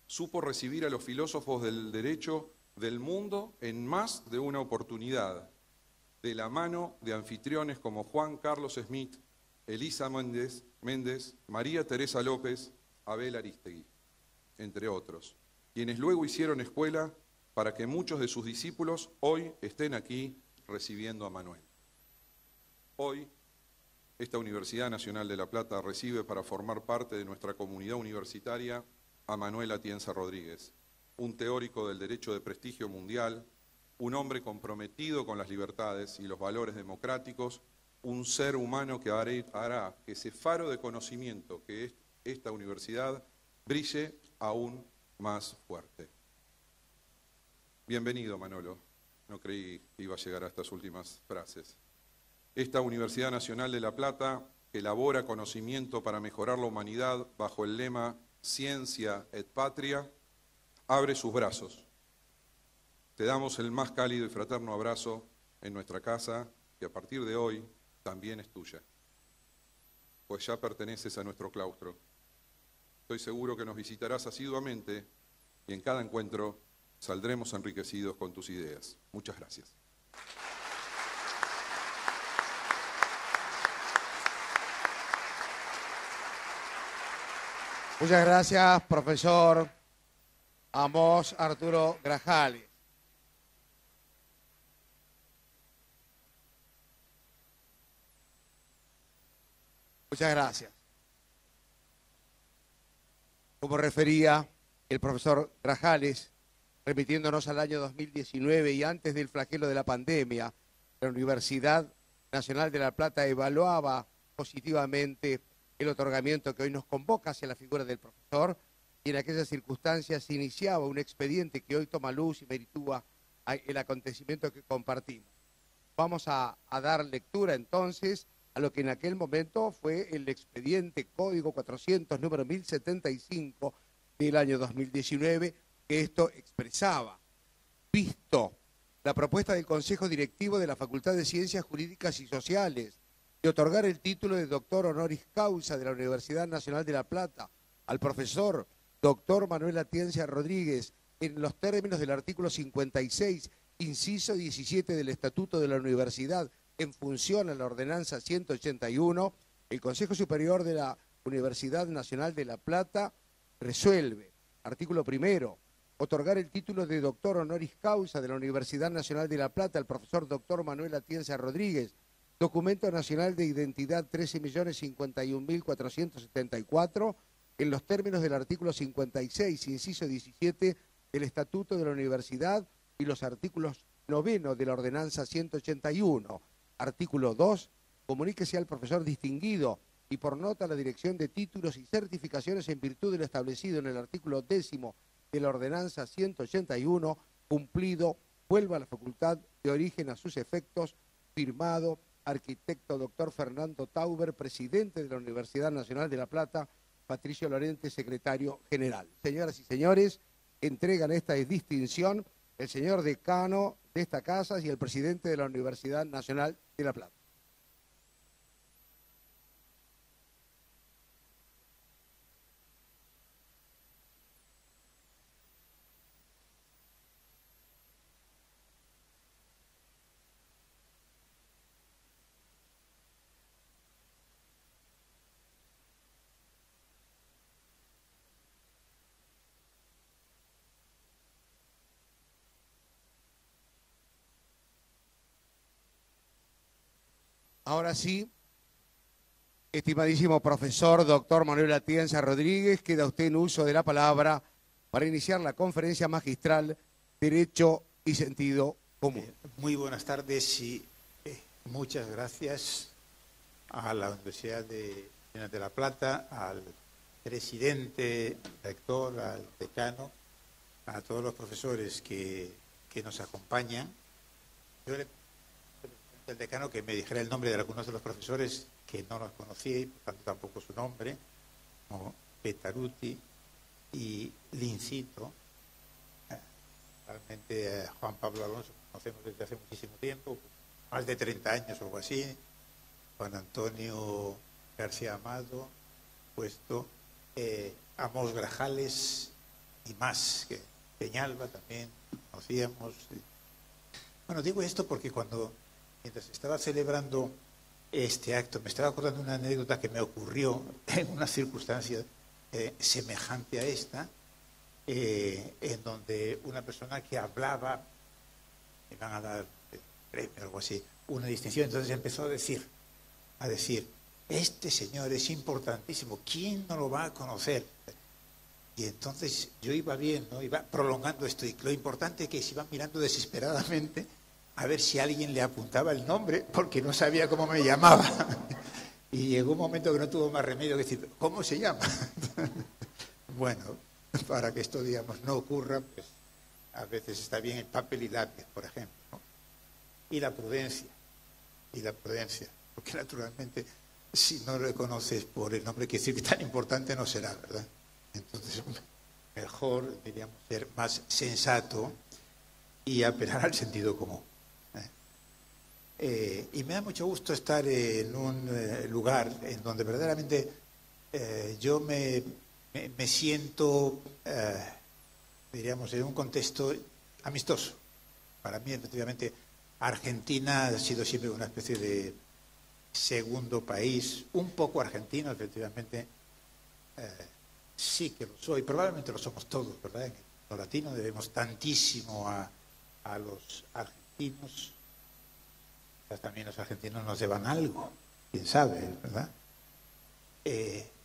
Supo recibir a los filósofos del derecho del mundo en más de una oportunidad, de la mano de anfitriones como Juan Carlos Smith, Elisa Méndez, María Teresa López, Abel Arístegui, entre otros, quienes luego hicieron escuela para que muchos de sus discípulos hoy estén aquí recibiendo a Manuel. Hoy, esta Universidad Nacional de La Plata recibe para formar parte de nuestra comunidad universitaria a Manuel Atienza Rodríguez, un teórico del derecho de prestigio mundial, un hombre comprometido con las libertades y los valores democráticos, un ser humano que hará que ese faro de conocimiento que es esta universidad brille aún más fuerte. Bienvenido, Manolo. No creí que iba a llegar a estas últimas frases. Esta Universidad Nacional de La Plata, que elabora conocimiento para mejorar la humanidad bajo el lema Ciencia et Patria, abre sus brazos. Te damos el más cálido y fraterno abrazo en nuestra casa, que a partir de hoy también es tuya, pues ya perteneces a nuestro claustro. Estoy seguro que nos visitarás asiduamente y en cada encuentro saldremos enriquecidos con tus ideas. Muchas gracias. Muchas gracias, profesor Amos Arturo Grajales. Muchas gracias. Como refería el profesor Grajales, remitiéndonos al año 2019 y antes del flagelo de la pandemia, la Universidad Nacional de La Plata evaluaba positivamente el otorgamiento que hoy nos convoca hacia la figura del profesor, y en aquellas circunstancias se iniciaba un expediente que hoy toma luz y meritúa el acontecimiento que compartimos. Vamos a dar lectura entonces a lo que en aquel momento fue el expediente Código 400, número 1075 del año 2019, que esto expresaba. Visto la propuesta del Consejo Directivo de la Facultad de Ciencias Jurídicas y Sociales de otorgar el título de doctor honoris causa de la Universidad Nacional de La Plata al profesor doctor Manuel Atienza Rodríguez en los términos del artículo 56, inciso 17 del Estatuto de la Universidad, en función a la ordenanza 181, el Consejo Superior de la Universidad Nacional de La Plata resuelve, artículo primero, otorgar el título de doctor honoris causa de la Universidad Nacional de La Plata al profesor doctor Manuel Atienza Rodríguez, documento nacional de identidad 13.051.474, en los términos del artículo 56, inciso 17 del Estatuto de la Universidad y los artículos 9 de la ordenanza 181. Artículo 2, comuníquese al profesor distinguido y por nota a la Dirección de Títulos y Certificaciones en virtud de lo establecido en el artículo 10 de la ordenanza 181, cumplido, vuelva a la facultad de origen a sus efectos, firmado, arquitecto doctor Fernando Tauber, presidente de la Universidad Nacional de La Plata, Patricio Lorente, secretario general. Señoras y señores, entregan esta distinción el señor decano de esta casa y el presidente de la Universidad Nacional de La Plata. Ahora sí, estimadísimo profesor, doctor Manuel Atienza Rodríguez, queda usted en uso de la palabra para iniciar la conferencia magistral Derecho y Sentido Común. Muy buenas tardes y muchas gracias a la Universidad de La Plata, al presidente, al rector, al decano, a todos los profesores que nos acompañan. Yo le el decano que me dijera el nombre de algunos de los profesores que no los conocía y por tanto tampoco su nombre, como Petaruti y Lincito. Realmente Juan Pablo Alonso conocemos desde hace muchísimo tiempo, más de 30 años o algo así. Juan Antonio García Amado, puesto Amos Grajales y más, que Peñalba también conocíamos. Bueno, digo esto porque mientras estaba celebrando este acto, me estaba acordando una anécdota que me ocurrió en una circunstancia semejante a esta, en donde una persona que hablaba, me van a dar premio o algo así, una distinción, entonces empezó a decir, este señor es importantísimo, ¿quién no lo va a conocer? Y entonces yo iba viendo, iba prolongando esto, y lo importante es que se iba mirando desesperadamente a ver si alguien le apuntaba el nombre, porque no sabía cómo me llamaba. Y llegó un momento que no tuvo más remedio que decir, ¿cómo se llama? Bueno, para que esto, digamos, no ocurra, pues a veces está bien el papel y lápiz, por ejemplo, ¿no? Y la prudencia, porque naturalmente, si no lo reconoces por el nombre, que decir que tan importante no será, ¿verdad? Entonces, mejor, diríamos, ser más sensato y apelar al sentido común. Y me da mucho gusto estar en un lugar en donde verdaderamente yo me siento, diríamos, en un contexto amistoso. Para mí, efectivamente, Argentina ha sido siempre una especie de segundo país, un poco argentino, efectivamente, sí que lo soy, probablemente lo somos todos, ¿verdad? En lo latino debemos tantísimo a los argentinos. También los argentinos nos deban algo, quién sabe, ¿verdad?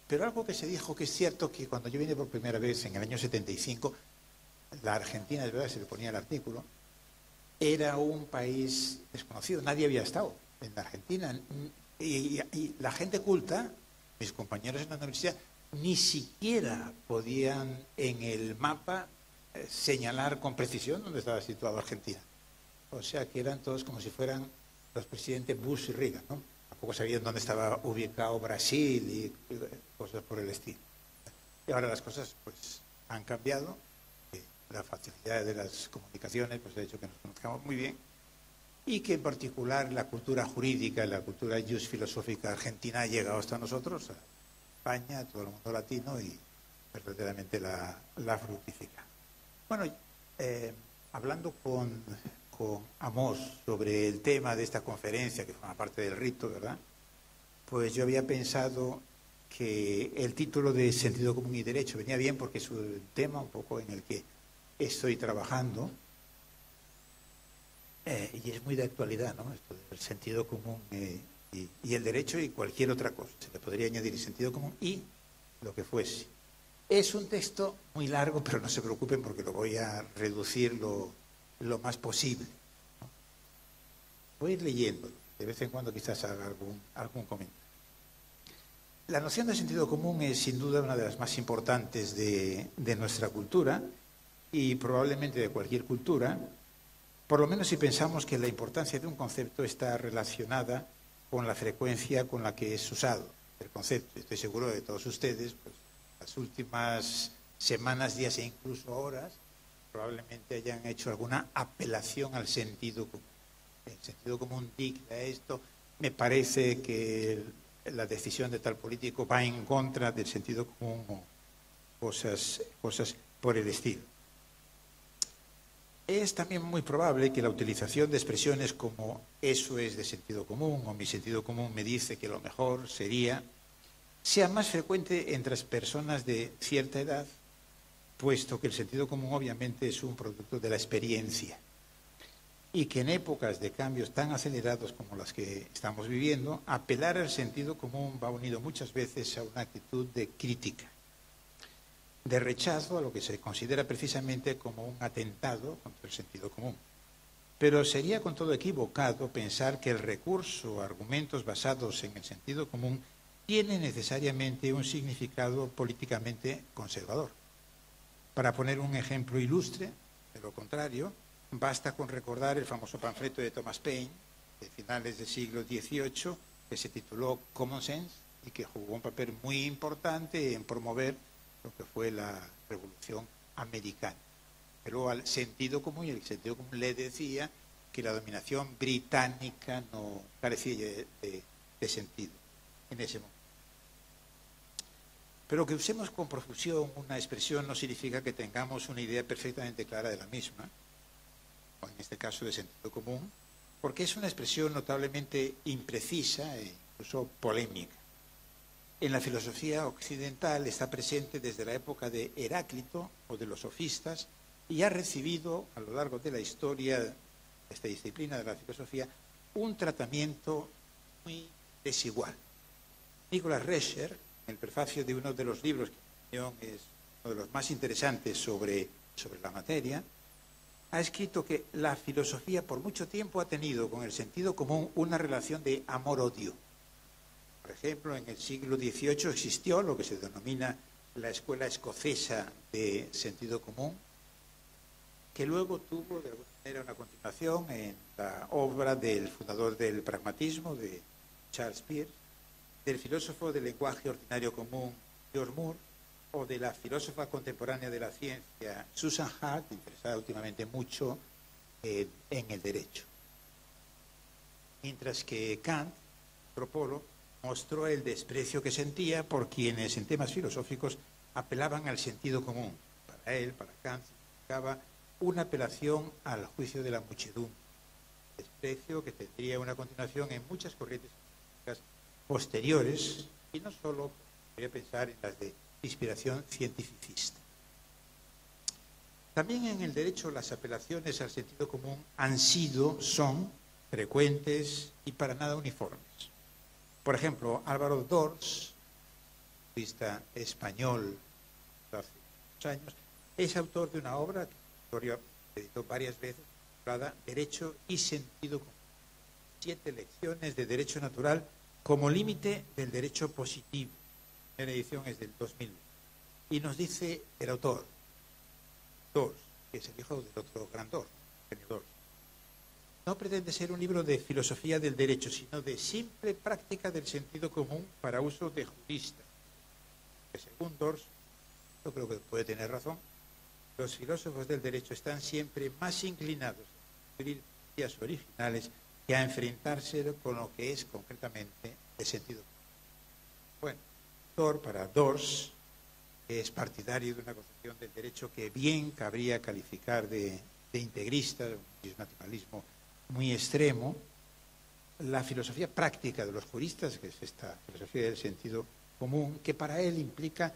Pero algo que se dijo que es cierto, que cuando yo vine por primera vez en el año 75, la Argentina, de verdad, se le ponía el artículo, era un país desconocido, nadie había estado en la Argentina. Y la gente culta, mis compañeros en la universidad, ni siquiera podían en el mapa señalar con precisión dónde estaba situada Argentina. O sea que eran todos como si fueran los presidentes Bush y Reagan, ¿no? Tampoco sabían dónde estaba ubicado Brasil y cosas por el estilo. Y ahora las cosas pues han cambiado. La facilidad de las comunicaciones pues ha hecho que nos conozcamos muy bien, y que en particular la cultura jurídica, la cultura filosófica argentina ha llegado hasta nosotros, a España, a todo el mundo latino, y verdaderamente la fructifica. Bueno, hablando con Amós sobre el tema de esta conferencia, que forma parte del rito, ¿verdad? Pues yo había pensado que el título de Sentido Común y Derecho venía bien, porque es un tema un poco en el que estoy trabajando, y es muy de actualidad, ¿no? Esto del sentido común y el derecho y cualquier otra cosa. Se le podría añadir el sentido común y lo que fuese. Es un texto muy largo, pero no se preocupen porque lo voy a reducir lo más posible, ¿no? Voy a ir leyendo, de vez en cuando quizás haga algún comentario. La noción de sentido común es sin duda una de las más importantes de nuestra cultura, y probablemente de cualquier cultura, por lo menos si pensamos que la importancia de un concepto está relacionada con la frecuencia con la que es usado el concepto. Estoy seguro de que todos ustedes, pues, las últimas semanas, días e incluso horas, probablemente hayan hecho alguna apelación al sentido común. El sentido común dicta esto, me parece que la decisión de tal político va en contra del sentido común, o cosas por el estilo. Es también muy probable que la utilización de expresiones como eso es de sentido común o mi sentido común me dice que lo mejor sería, sea más frecuente entre las personas de cierta edad, puesto que el sentido común obviamente es un producto de la experiencia, y que en épocas de cambios tan acelerados como las que estamos viviendo, apelar al sentido común va unido muchas veces a una actitud de crítica, de rechazo a lo que se considera precisamente como un atentado contra el sentido común. Pero sería con todo equivocado pensar que el recurso a argumentos basados en el sentido común tiene necesariamente un significado políticamente conservador. Para poner un ejemplo ilustre, de lo contrario, basta con recordar el famoso panfleto de Thomas Paine, de finales del siglo XVIII, que se tituló Common Sense y que jugó un papel muy importante en promover lo que fue la Revolución Americana. Pero al sentido común, y el sentido común le decía que la dominación británica no carecía de sentido en ese momento. Pero que usemos con profusión una expresión no significa que tengamos una idea perfectamente clara de la misma, o en este caso de sentido común, porque es una expresión notablemente imprecisa e incluso polémica. en la filosofía occidental está presente desde la época de Heráclito o de los sofistas y ha recibido a lo largo de la historia de esta disciplina de la filosofía un tratamiento muy desigual. Nicholas Rescher, en el prefacio de uno de los libros que en mi opinión es uno de los más interesantes sobre la materia, ha escrito que la filosofía por mucho tiempo ha tenido con el sentido común una relación de amor-odio. Por ejemplo, en el siglo XVIII existió lo que se denomina la escuela escocesa de sentido común, que luego tuvo de alguna manera una continuación en la obra del fundador del pragmatismo, de Charles Peirce, del filósofo del lenguaje ordinario común, George Moore, o de la filósofa contemporánea de la ciencia, Susan Hart, interesada últimamente mucho en el derecho. Mientras que Kant, antropólogo, mostró el desprecio que sentía por quienes en temas filosóficos apelaban al sentido común. Para él, para Kant, significaba una apelación al juicio de la muchedumbre, desprecio que tendría una continuación en muchas corrientes filosóficas posteriores, y no solo, voy a pensar en las de inspiración cientificista. También en el derecho las apelaciones al sentido común son frecuentes y para nada uniformes. Por ejemplo, Álvaro Dors, jurista español de hace muchos años, es autor de una obra que Victoria editó varias veces, titulada Derecho y Sentido Común. 7 lecciones de Derecho Natural como límite del derecho positivo. La primera edición es del 2000. Y nos dice el autor, Dors, que es el hijo del otro gran Dors, Dors, no pretende ser un libro de filosofía del derecho, sino de simple práctica del sentido común para uso de juristas. Que según Dors, yo creo que puede tener razón, los filósofos del derecho están siempre más inclinados a descubrir ideas originales que a enfrentarse con lo que es concretamente de sentido común. Bueno, para Dors es partidario de una concepción del derecho que bien cabría calificar de integrista, un naturalismo muy extremo. La filosofía práctica de los juristas, que es esta filosofía del sentido común, que para él implica,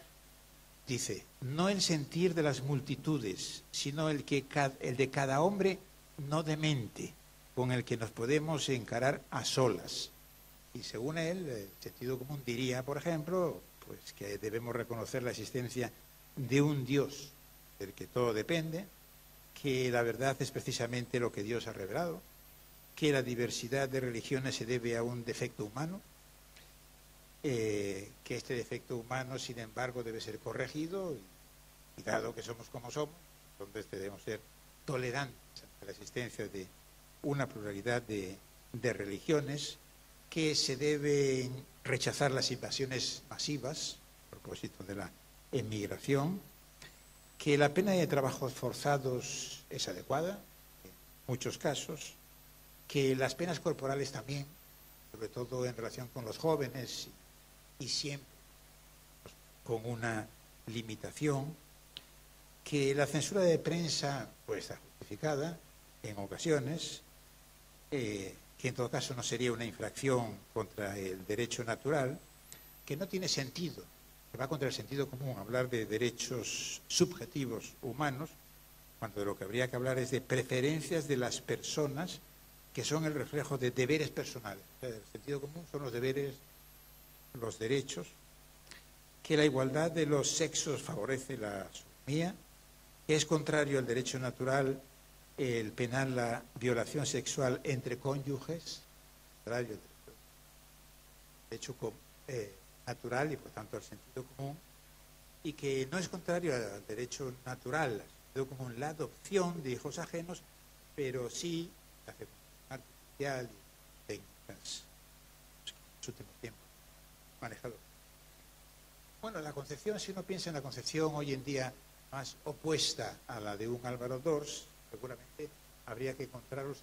dice, no el sentir de las multitudes, sino el de cada hombre no demente, con el que nos podemos encarar a solas. Y según él, el sentido común diría, por ejemplo, pues que debemos reconocer la existencia de un Dios del que todo depende, que la verdad es precisamente lo que Dios ha revelado, que la diversidad de religiones se debe a un defecto humano, que este defecto humano, sin embargo, debe ser corregido, y dado que somos como somos, entonces debemos ser tolerantes ante la existencia de una pluralidad de religiones, que se deben rechazar las invasiones masivas, a propósito de la emigración, que la pena de trabajos forzados es adecuada, en muchos casos, que las penas corporales también, sobre todo en relación con los jóvenes y siempre con una limitación, que la censura de prensa pues está justificada en ocasiones, que en todo caso no sería una infracción contra el derecho natural, que no tiene sentido, que va contra el sentido común hablar de derechos subjetivos humanos, cuando de lo que habría que hablar es de preferencias de las personas que son el reflejo de deberes personales. O sea, el sentido común son los deberes, los derechos, que la igualdad de los sexos favorece la sodomía, que es contrario al derecho natural el penal la violación sexual entre cónyuges, contrario al derecho natural y por tanto al sentido común, y que no es contrario al derecho natural, al sentido común, la adopción de hijos ajenos, pero sí la fecundación artificial y técnicas que en su último tiempo manejado. Bueno, la concepción, si uno piensa en la concepción hoy en día más opuesta a la de un Álvaro Dors, seguramente habría que encontraros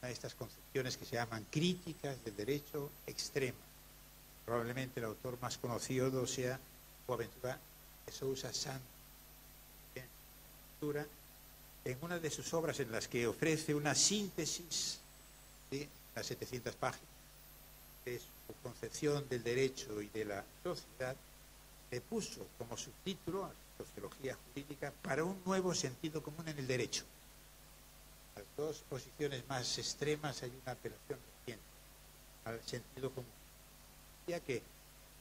a estas concepciones que se llaman críticas del derecho extrema. Probablemente el autor más conocido sea Boaventura de Sousa Santos, en una de sus obras en las que ofrece una síntesis de las 700 páginas de su concepción del derecho y de la sociedad, le puso como subtítulo a la sociología jurídica para un nuevo sentido común en el derecho. Las dos posiciones más extremas hay una apelación reciente al sentido común. Ya que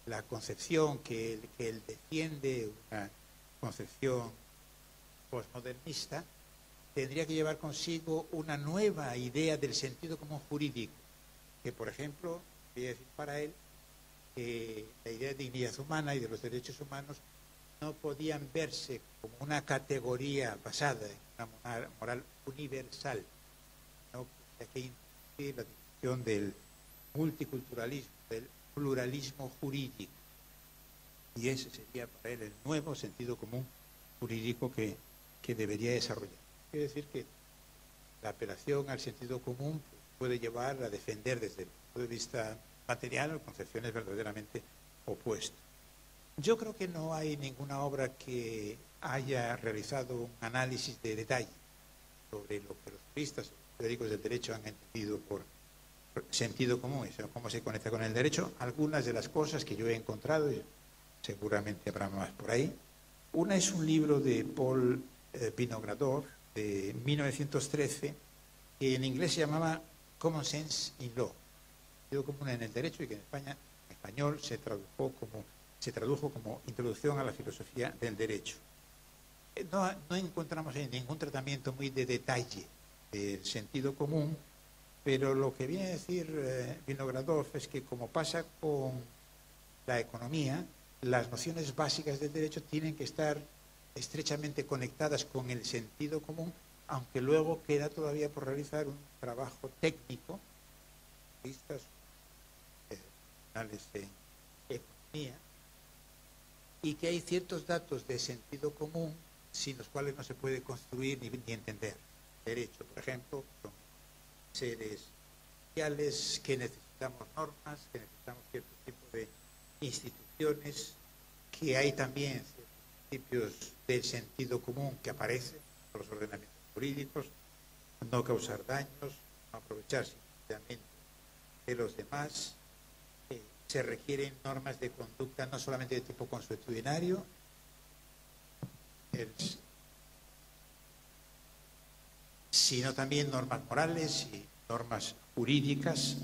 la concepción que él defiende, una concepción posmodernista, tendría que llevar consigo una nueva idea del sentido común jurídico, que por ejemplo, voy a decir para él, que la idea de dignidad humana y de los derechos humanos no podían verse como una categoría basada en una moral universal, ¿no? Hay que introducir la discusión del multiculturalismo, del pluralismo jurídico, y ese sería para él el nuevo sentido común jurídico que debería desarrollar. Quiere decir que la apelación al sentido común puede llevar a defender desde el punto de vista material concepciones verdaderamente opuestas. Yo creo que no hay ninguna obra que haya realizado un análisis de detalle sobre lo que los juristas, los teóricos del derecho han entendido por sentido común, eso, cómo se conecta con el derecho. Algunas de las cosas que yo he encontrado, y seguramente habrá más por ahí. Una es un libro de Paul Vinogradov, de 1913, que en inglés se llamaba Common Sense in Law, sentido común en el derecho, y que en España, en español, se tradujo como Introducción a la filosofía del derecho. No encontramos ahí ningún tratamiento muy de detalle del sentido común, pero lo que viene a decir Vinogradov es que, como pasa con la economía, las nociones básicas del derecho tienen que estar estrechamente conectadas con el sentido común, aunque luego queda todavía por realizar un trabajo técnico, vistas en economía, y que hay ciertos datos de sentido común sin los cuales no se puede construir ni entender derecho. Por ejemplo, son seres sociales que necesitamos normas, que necesitamos cierto tipo de instituciones, que hay también principios del sentido común que aparecen en los ordenamientos jurídicos: no causar daños, no aprovecharse de los demás. Se requieren normas de conducta no solamente de tipo consuetudinario, sino también normas morales y normas jurídicas.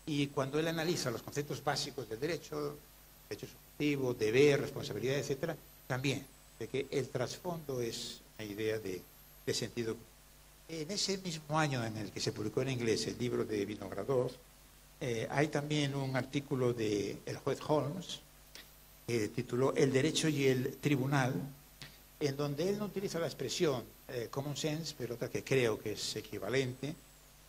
Y cuando él analiza los conceptos básicos del derecho subjetivo, deber, responsabilidad, etcétera, también de que el trasfondo es una idea de sentido. En ese mismo año en el que se publicó en inglés el libro de Vinogradov, hay también un artículo del juez Holmes que tituló El derecho y el tribunal, en donde él no utiliza la expresión common sense, pero otra que creo que es equivalente.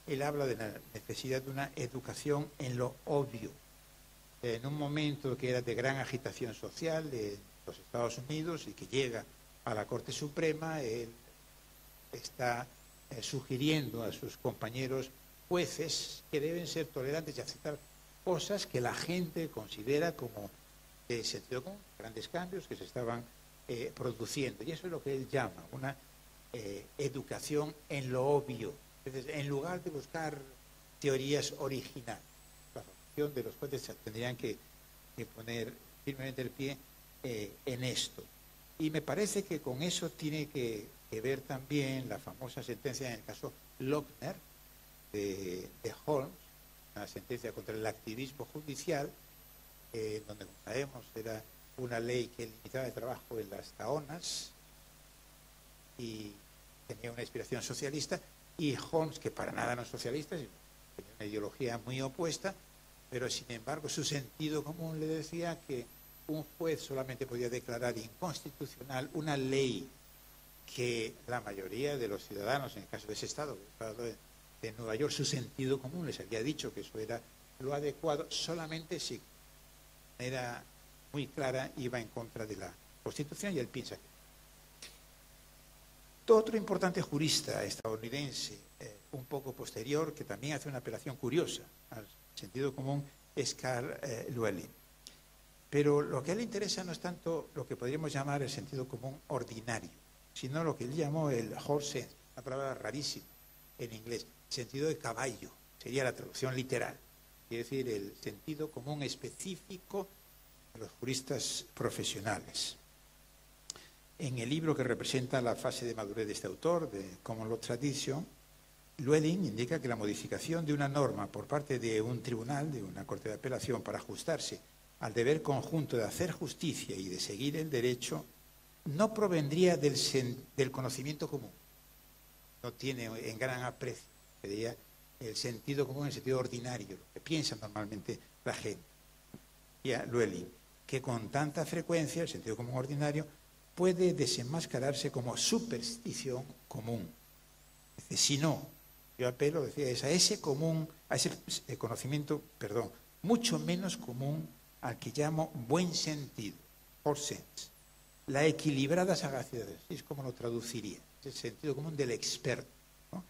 Él habla de la necesidad de una educación en lo obvio. En un momento que era de gran agitación social en los Estados Unidos y que llega a la Corte Suprema, él está sugiriendo a sus compañeros jueces que deben ser tolerantes y aceptar cosas que la gente considera como de sentido común, grandes cambios que se estaban produciendo. Y eso es lo que él llama una educación en lo obvio. Entonces, en lugar de buscar teorías originales, la función de los jueces tendrían que poner firmemente el pie en esto. Y me parece que con eso tiene que ver también la famosa sentencia en el caso Lochner de Holmes, una sentencia contra el activismo judicial, donde, como sabemos, era una ley que limitaba el trabajo en las taonas y tenía una inspiración socialista, y Holmes, que para nada no es socialista, sino tenía una ideología muy opuesta, pero sin embargo su sentido común le decía que un juez solamente podía declarar inconstitucional una ley que la mayoría de los ciudadanos, en el caso de ese estado, el estado de Nueva York, su sentido común les había dicho que eso era lo adecuado, solamente si era muy clara, iba en contra de la Constitución, y él piensa que otro importante jurista estadounidense, un poco posterior, que también hace una apelación curiosa al sentido común, es Carl Llewellyn. Pero lo que a él le interesa no es tanto lo que podríamos llamar el sentido común ordinario, sino lo que él llamó el horse sense, una palabra rarísima en inglés, sentido de caballo, sería la traducción literal. quiere decir el sentido común específico de los juristas profesionales. En el libro que representa la fase de madurez de este autor, de Common Law Tradition, Llewellyn indica que la modificación de una norma por parte de un tribunal, de una corte de apelación, para ajustarse al deber conjunto de hacer justicia y de seguir el derecho, no provendría del conocimiento común. No tiene en gran aprecio, sería el sentido común, el sentido ordinario, lo que piensa normalmente la gente. Y a Llewellyn, que con tanta frecuencia el sentido común ordinario puede desenmascararse como superstición común. Dice, si no, yo apelo, decía, a ese conocimiento, mucho menos común al que llamo buen sentido, or sense. La equilibrada sagacidad, es como lo traduciría, es el sentido común del experto, ¿no?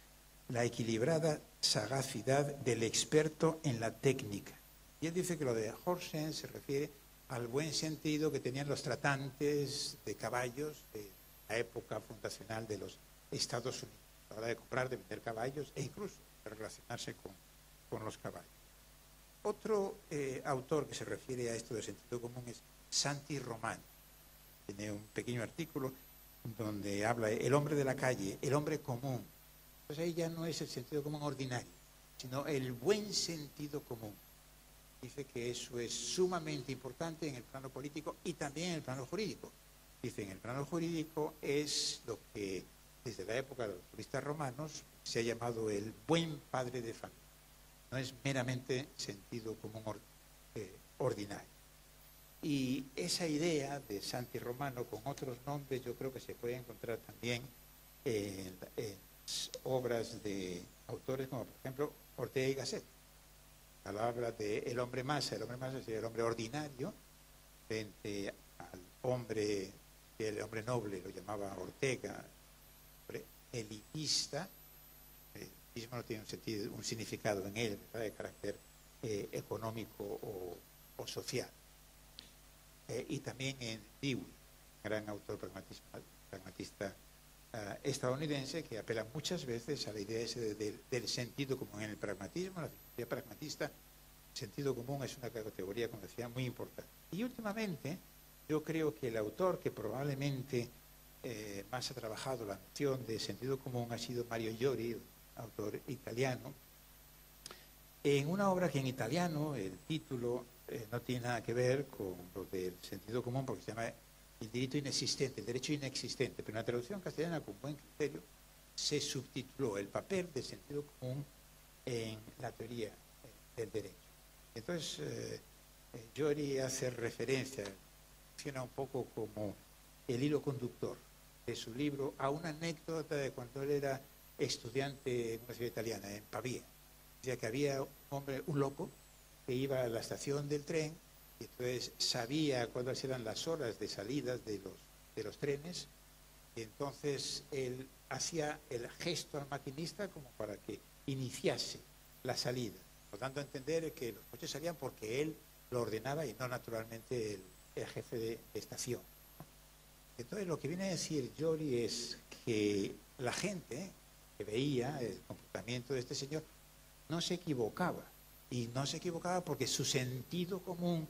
La equilibrada sagacidad del experto en la técnica. Y él dice que lo de horse sense se refiere al buen sentido que tenían los tratantes de caballos de la época fundacional de los Estados Unidos, a la hora de comprar, de vender caballos e incluso de relacionarse con los caballos. Otro autor que se refiere a esto del sentido común es Santi Romano. Tiene un pequeño artículo donde habla el hombre de la calle, el hombre común. Pues ahí ya no es el sentido común ordinario, sino el buen sentido común. Dice que eso es sumamente importante en el plano político y también en el plano jurídico. Dice, en el plano jurídico es lo que desde la época de los juristas romanos se ha llamado el buen padre de familia. No es meramente sentido común ordinario. Y esa idea de Santi Romano con otros nombres yo creo que se puede encontrar también en obras de autores como por ejemplo Ortega y Gasset. Habla de el hombre masa sería el hombre ordinario frente al hombre, el hombre noble lo llamaba Ortega, elitista. El elitismo no tiene un significado en él, ¿verdad?, de carácter económico o social. Y también en Dewey, gran autor pragmatista estadounidense, que apela muchas veces a la idea del sentido común. En el pragmatismo, la filosofía pragmatista, sentido común es una categoría, como decía, muy importante. Y últimamente, yo creo que el autor que probablemente más ha trabajado la noción de sentido común ha sido Mario Iori, autor italiano, en una obra que en italiano el título no tiene nada que ver con lo del sentido común, porque se llama el derecho inexistente, el derecho inexistente, pero en la traducción castellana con buen criterio se subtituló el papel del sentido común en la teoría del derecho. Entonces, Iori hace referencia, funciona un poco como el hilo conductor de su libro a una anécdota de cuando él era estudiante en una ciudad italiana, en Pavía. Decía que había un hombre, un loco, que iba a la estación del tren y entonces sabía cuáles eran las horas de salida de los trenes, y entonces él hacía el gesto al maquinista como para que iniciase la salida, dando a entender que los coches salían porque él lo ordenaba y no naturalmente el jefe de estación. Entonces lo que viene a decir Iori es que la gente que veía el comportamiento de este señor no se equivocaba. Y no se equivocaba porque su sentido común,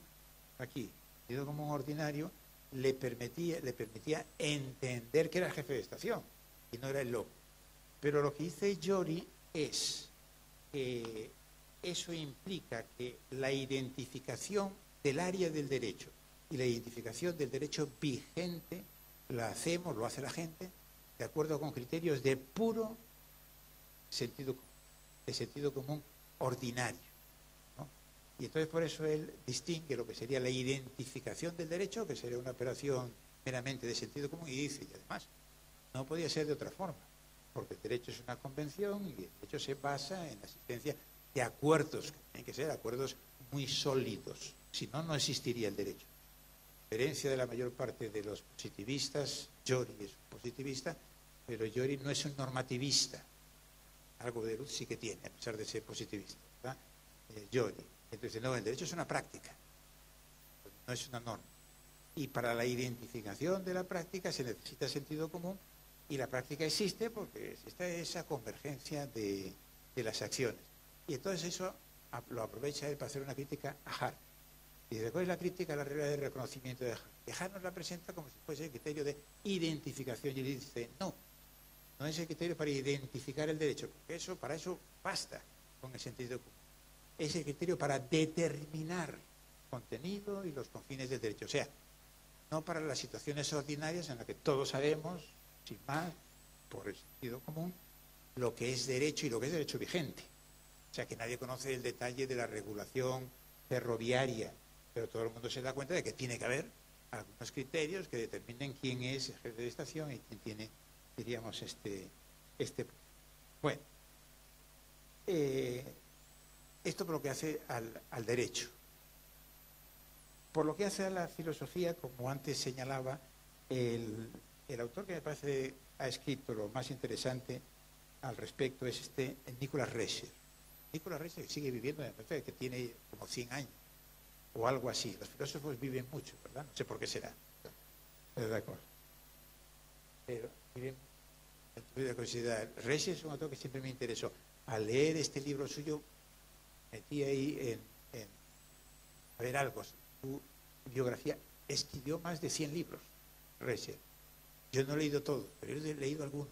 aquí, sentido común ordinario, le permitía entender que era el jefe de estación y no era el loco. Pero lo que dice Iori es que eso implica que la identificación del área del derecho y la identificación del derecho vigente la hacemos, lo hace la gente, de acuerdo con criterios de puro sentido común ordinario. Y entonces por eso él distingue lo que sería la identificación del derecho, que sería una operación meramente de sentido común, y dice, y además, no podía ser de otra forma, porque el derecho es una convención y el derecho se basa en la existencia de acuerdos, que tienen que ser acuerdos muy sólidos, si no, no existiría el derecho. A diferencia de la mayor parte de los positivistas, Iori es un positivista, pero Iori no es un normativista, algo de luz sí que tiene, a pesar de ser positivista, ¿verdad? Iori. Entonces, no, el derecho es una práctica, no es una norma. Y para la identificación de la práctica se necesita sentido común, y la práctica existe porque existe esa convergencia de las acciones. Y entonces eso lo aprovecha él para hacer una crítica a Hart. Y después es la crítica a la regla de reconocimiento de Hart. Y Hart nos la presenta como si fuese el criterio de identificación. Y él dice, no es el criterio para identificar el derecho, porque para eso basta con el sentido común. Es el criterio para determinar contenido y los confines del derecho. O sea, no para las situaciones ordinarias en las que todos sabemos, sin más, por el sentido común, lo que es derecho y lo que es derecho vigente. O sea, que nadie conoce el detalle de la regulación ferroviaria, pero todo el mundo se da cuenta de que tiene que haber algunos criterios que determinen quién es el jefe de estación y quién tiene, diríamos, Bueno, esto por lo que hace al derecho. Por lo que hace a la filosofía, como antes señalaba, el autor que me parece ha escrito lo más interesante al respecto es Nicholas Rescher. Nicholas Rescher sigue viviendo, me parece que tiene como 100 años o algo así. Los filósofos viven mucho, ¿verdad? No sé por qué será. De acuerdo. Pero miren, de considerar, Rescher es un autor que siempre me interesó. Al leer este libro suyo, metí ahí a ver algo. Su biografía, escribió más de 100 libros, Rescher. Yo no he leído todos, pero he leído algunos.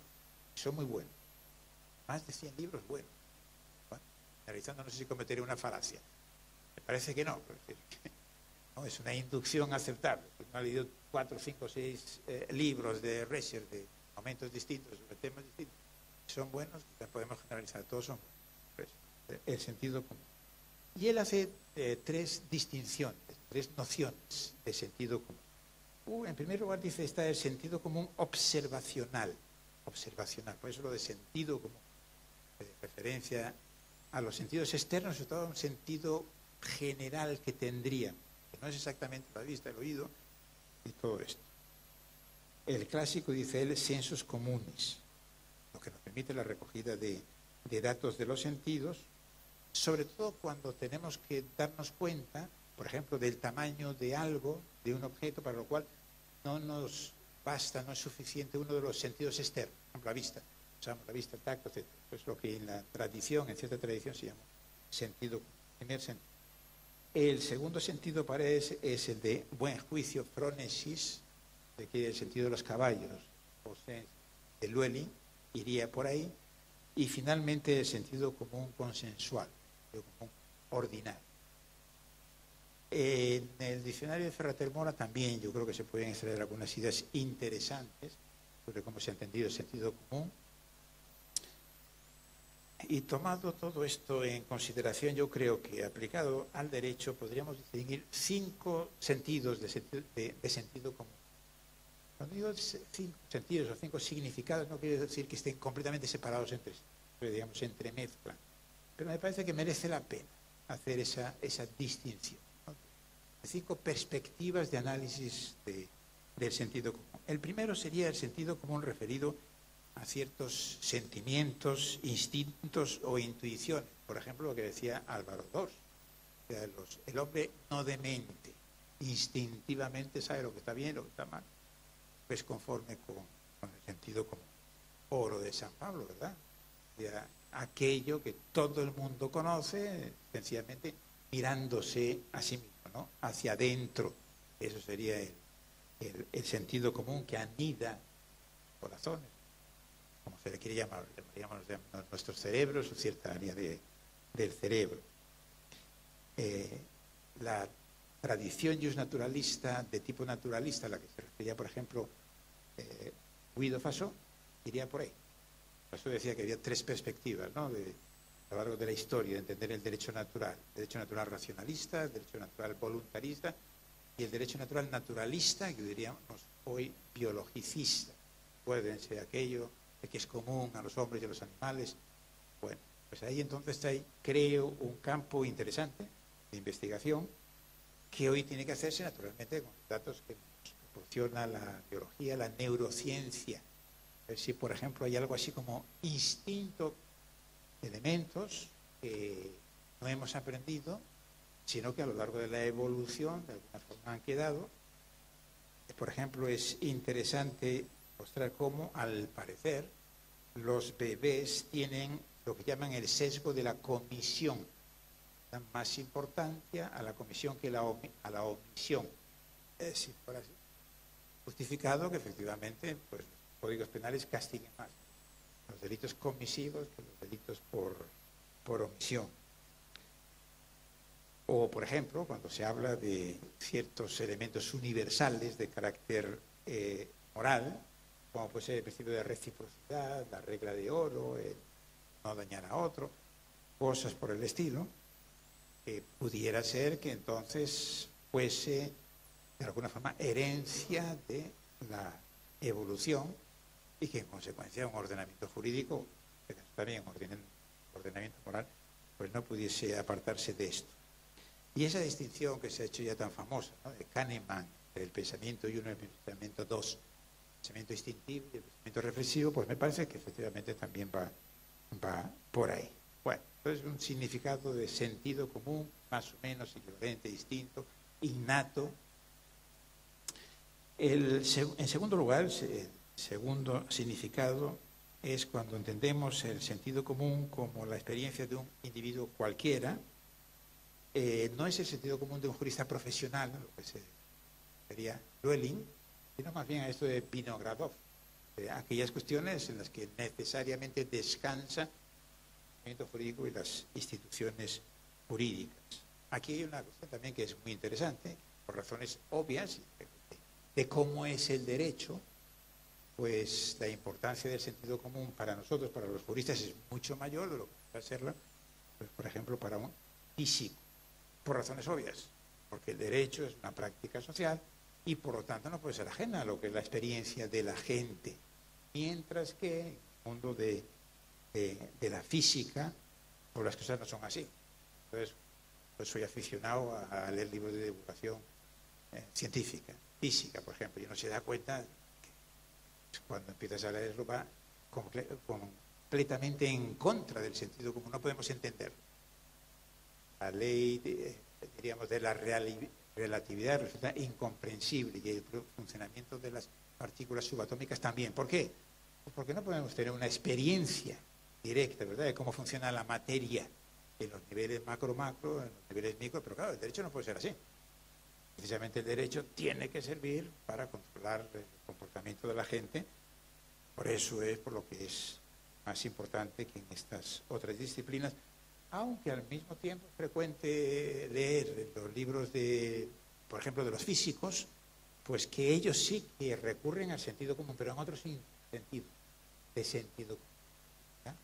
Son muy buenos. Más de 100 libros buenos. Bueno, analizando, no sé si cometeré una falacia. Me parece que no. No, es una inducción aceptable. Uno ha leído 4, 5, 6 libros de Rescher de momentos distintos, sobre temas distintos. Son buenos, podemos generalizar. Todos son buenos. El sentido común. Y él hace 3 distinciones, 3 nociones de sentido común. En primer lugar dice, está el sentido común observacional. Por eso lo de sentido común, de referencia a los sentidos externos, sobre todo un sentido general que tendría, que no es exactamente la vista, el oído y todo esto. El clásico, dice él, sensus comunis, lo que nos permite la recogida de datos de los sentidos, sobre todo cuando tenemos que darnos cuenta, por ejemplo, del tamaño de algo, de un objeto, para lo cual no nos basta, no es suficiente uno de los sentidos externos, por ejemplo, la vista. Usamos la vista, el tacto, etc. Eso es lo que en la tradición, en cierta tradición, se llama sentido, primer sentido. El segundo sentido parece es el de buen juicio, phronesis, de que el sentido de los caballos, o sea, de Llewellyn, iría por ahí. Y finalmente el sentido común consensual, común ordinario. En el diccionario de Ferrater Mora también yo creo que se pueden extraer algunas ideas interesantes sobre cómo se ha entendido el sentido común. Y tomado todo esto en consideración, yo creo que aplicado al derecho podríamos distinguir 5 sentidos de sentido común. Cuando digo 5 sentidos o 5 significados, no quiere decir que estén completamente separados entre sí, digamos, se entremezclan. Pero me parece que merece la pena hacer esa distinción, ¿no? 5 perspectivas de análisis del sentido común. El primero sería el sentido común referido a ciertos sentimientos, instintos o intuiciones. Por ejemplo, lo que decía Álvaro II. O sea, el hombre no demente, instintivamente sabe lo que está bien y lo que está mal. Pues conforme con el sentido común. O lo de San Pablo, ¿verdad? O sea, aquello que todo el mundo conoce, sencillamente mirándose a sí mismo, ¿no? Hacia adentro. Eso sería el sentido común que anida corazones, como se le quiere llamar, llamaríamos nuestros cerebros o cierta área del cerebro. La tradición justnaturalista, de tipo naturalista, a la que se refería, por ejemplo, Guido Fasó, iría por ahí. Fasó decía que había 3 perspectivas, ¿no? A lo largo de la historia, de entender el derecho natural racionalista, el derecho natural voluntarista y el derecho natural naturalista, que diríamos hoy biologicista. Acuérdense de aquello que es común a los hombres y a los animales. Bueno, pues ahí entonces creo un campo interesante de investigación que hoy tiene que hacerse naturalmente con datos que nos proporciona la biología, la neurociencia. A ver si, por ejemplo, hay algo así como instinto, elementos que no hemos aprendido, sino que a lo largo de la evolución de alguna forma han quedado. Por ejemplo, es interesante mostrar cómo, al parecer, los bebés tienen lo que llaman el sesgo de la comisión. dan más importancia a la comisión que a la omisión. Si fuera así, justificado que efectivamente pues, los códigos penales castiguen más los delitos comisivos que los delitos por omisión. O, por ejemplo, cuando se habla de ciertos elementos universales de carácter moral, como puede ser el principio de reciprocidad, la regla de oro, no dañar a otro, cosas por el estilo, pudiera ser que entonces fuese, de alguna forma, herencia de la evolución y que en consecuencia un ordenamiento jurídico, también un ordenamiento moral, pues no pudiese apartarse de esto. Y esa distinción que se ha hecho ya tan famosa, ¿no?, de Kahneman, del pensamiento y uno del pensamiento dos, el pensamiento instintivo y el pensamiento reflexivo, pues me parece que efectivamente también va por ahí. Bueno, entonces un significado de sentido común, más o menos equivalente, distinto, innato. En segundo lugar, el segundo significado es cuando entendemos el sentido común como la experiencia de un individuo cualquiera. No es el sentido común de un jurista profesional, lo que sería Luelin, sino más bien a esto de Vinogradov, aquellas cuestiones en las que necesariamente descansa el movimiento jurídico y las instituciones jurídicas. Aquí hay una cuestión también que es muy interesante, por razones obvias, de cómo es el derecho, pues la importancia del sentido común para nosotros, para los juristas, es mucho mayor de lo que puede serla, pues, por ejemplo, para un físico. Por razones obvias, porque el derecho es una práctica social y por lo tanto no puede ser ajena a lo que es la experiencia de la gente, mientras que en el mundo de la física, pues las cosas no son así. Entonces, pues soy aficionado a leer libros de divulgación científica, física, por ejemplo, y uno se da cuenta que cuando empiezas a leerlo va completamente en contra del sentido común, no podemos entenderlo. La ley, diríamos, de la relatividad resulta incomprensible y el funcionamiento de las partículas subatómicas también. ¿Por qué? Pues porque no podemos tener una experiencia directa, ¿verdad?, de cómo funciona la materia en los niveles macro-macro, en los niveles micro, pero claro, el derecho no puede ser así. Precisamente el derecho tiene que servir para controlar el comportamiento de la gente. Por eso es por lo que es más importante que en estas otras disciplinas, aunque al mismo tiempo es frecuente leer los libros de, por ejemplo, de los físicos, pues que ellos sí que recurren al sentido común, pero en otro sentido, de sentido común, ¿ya?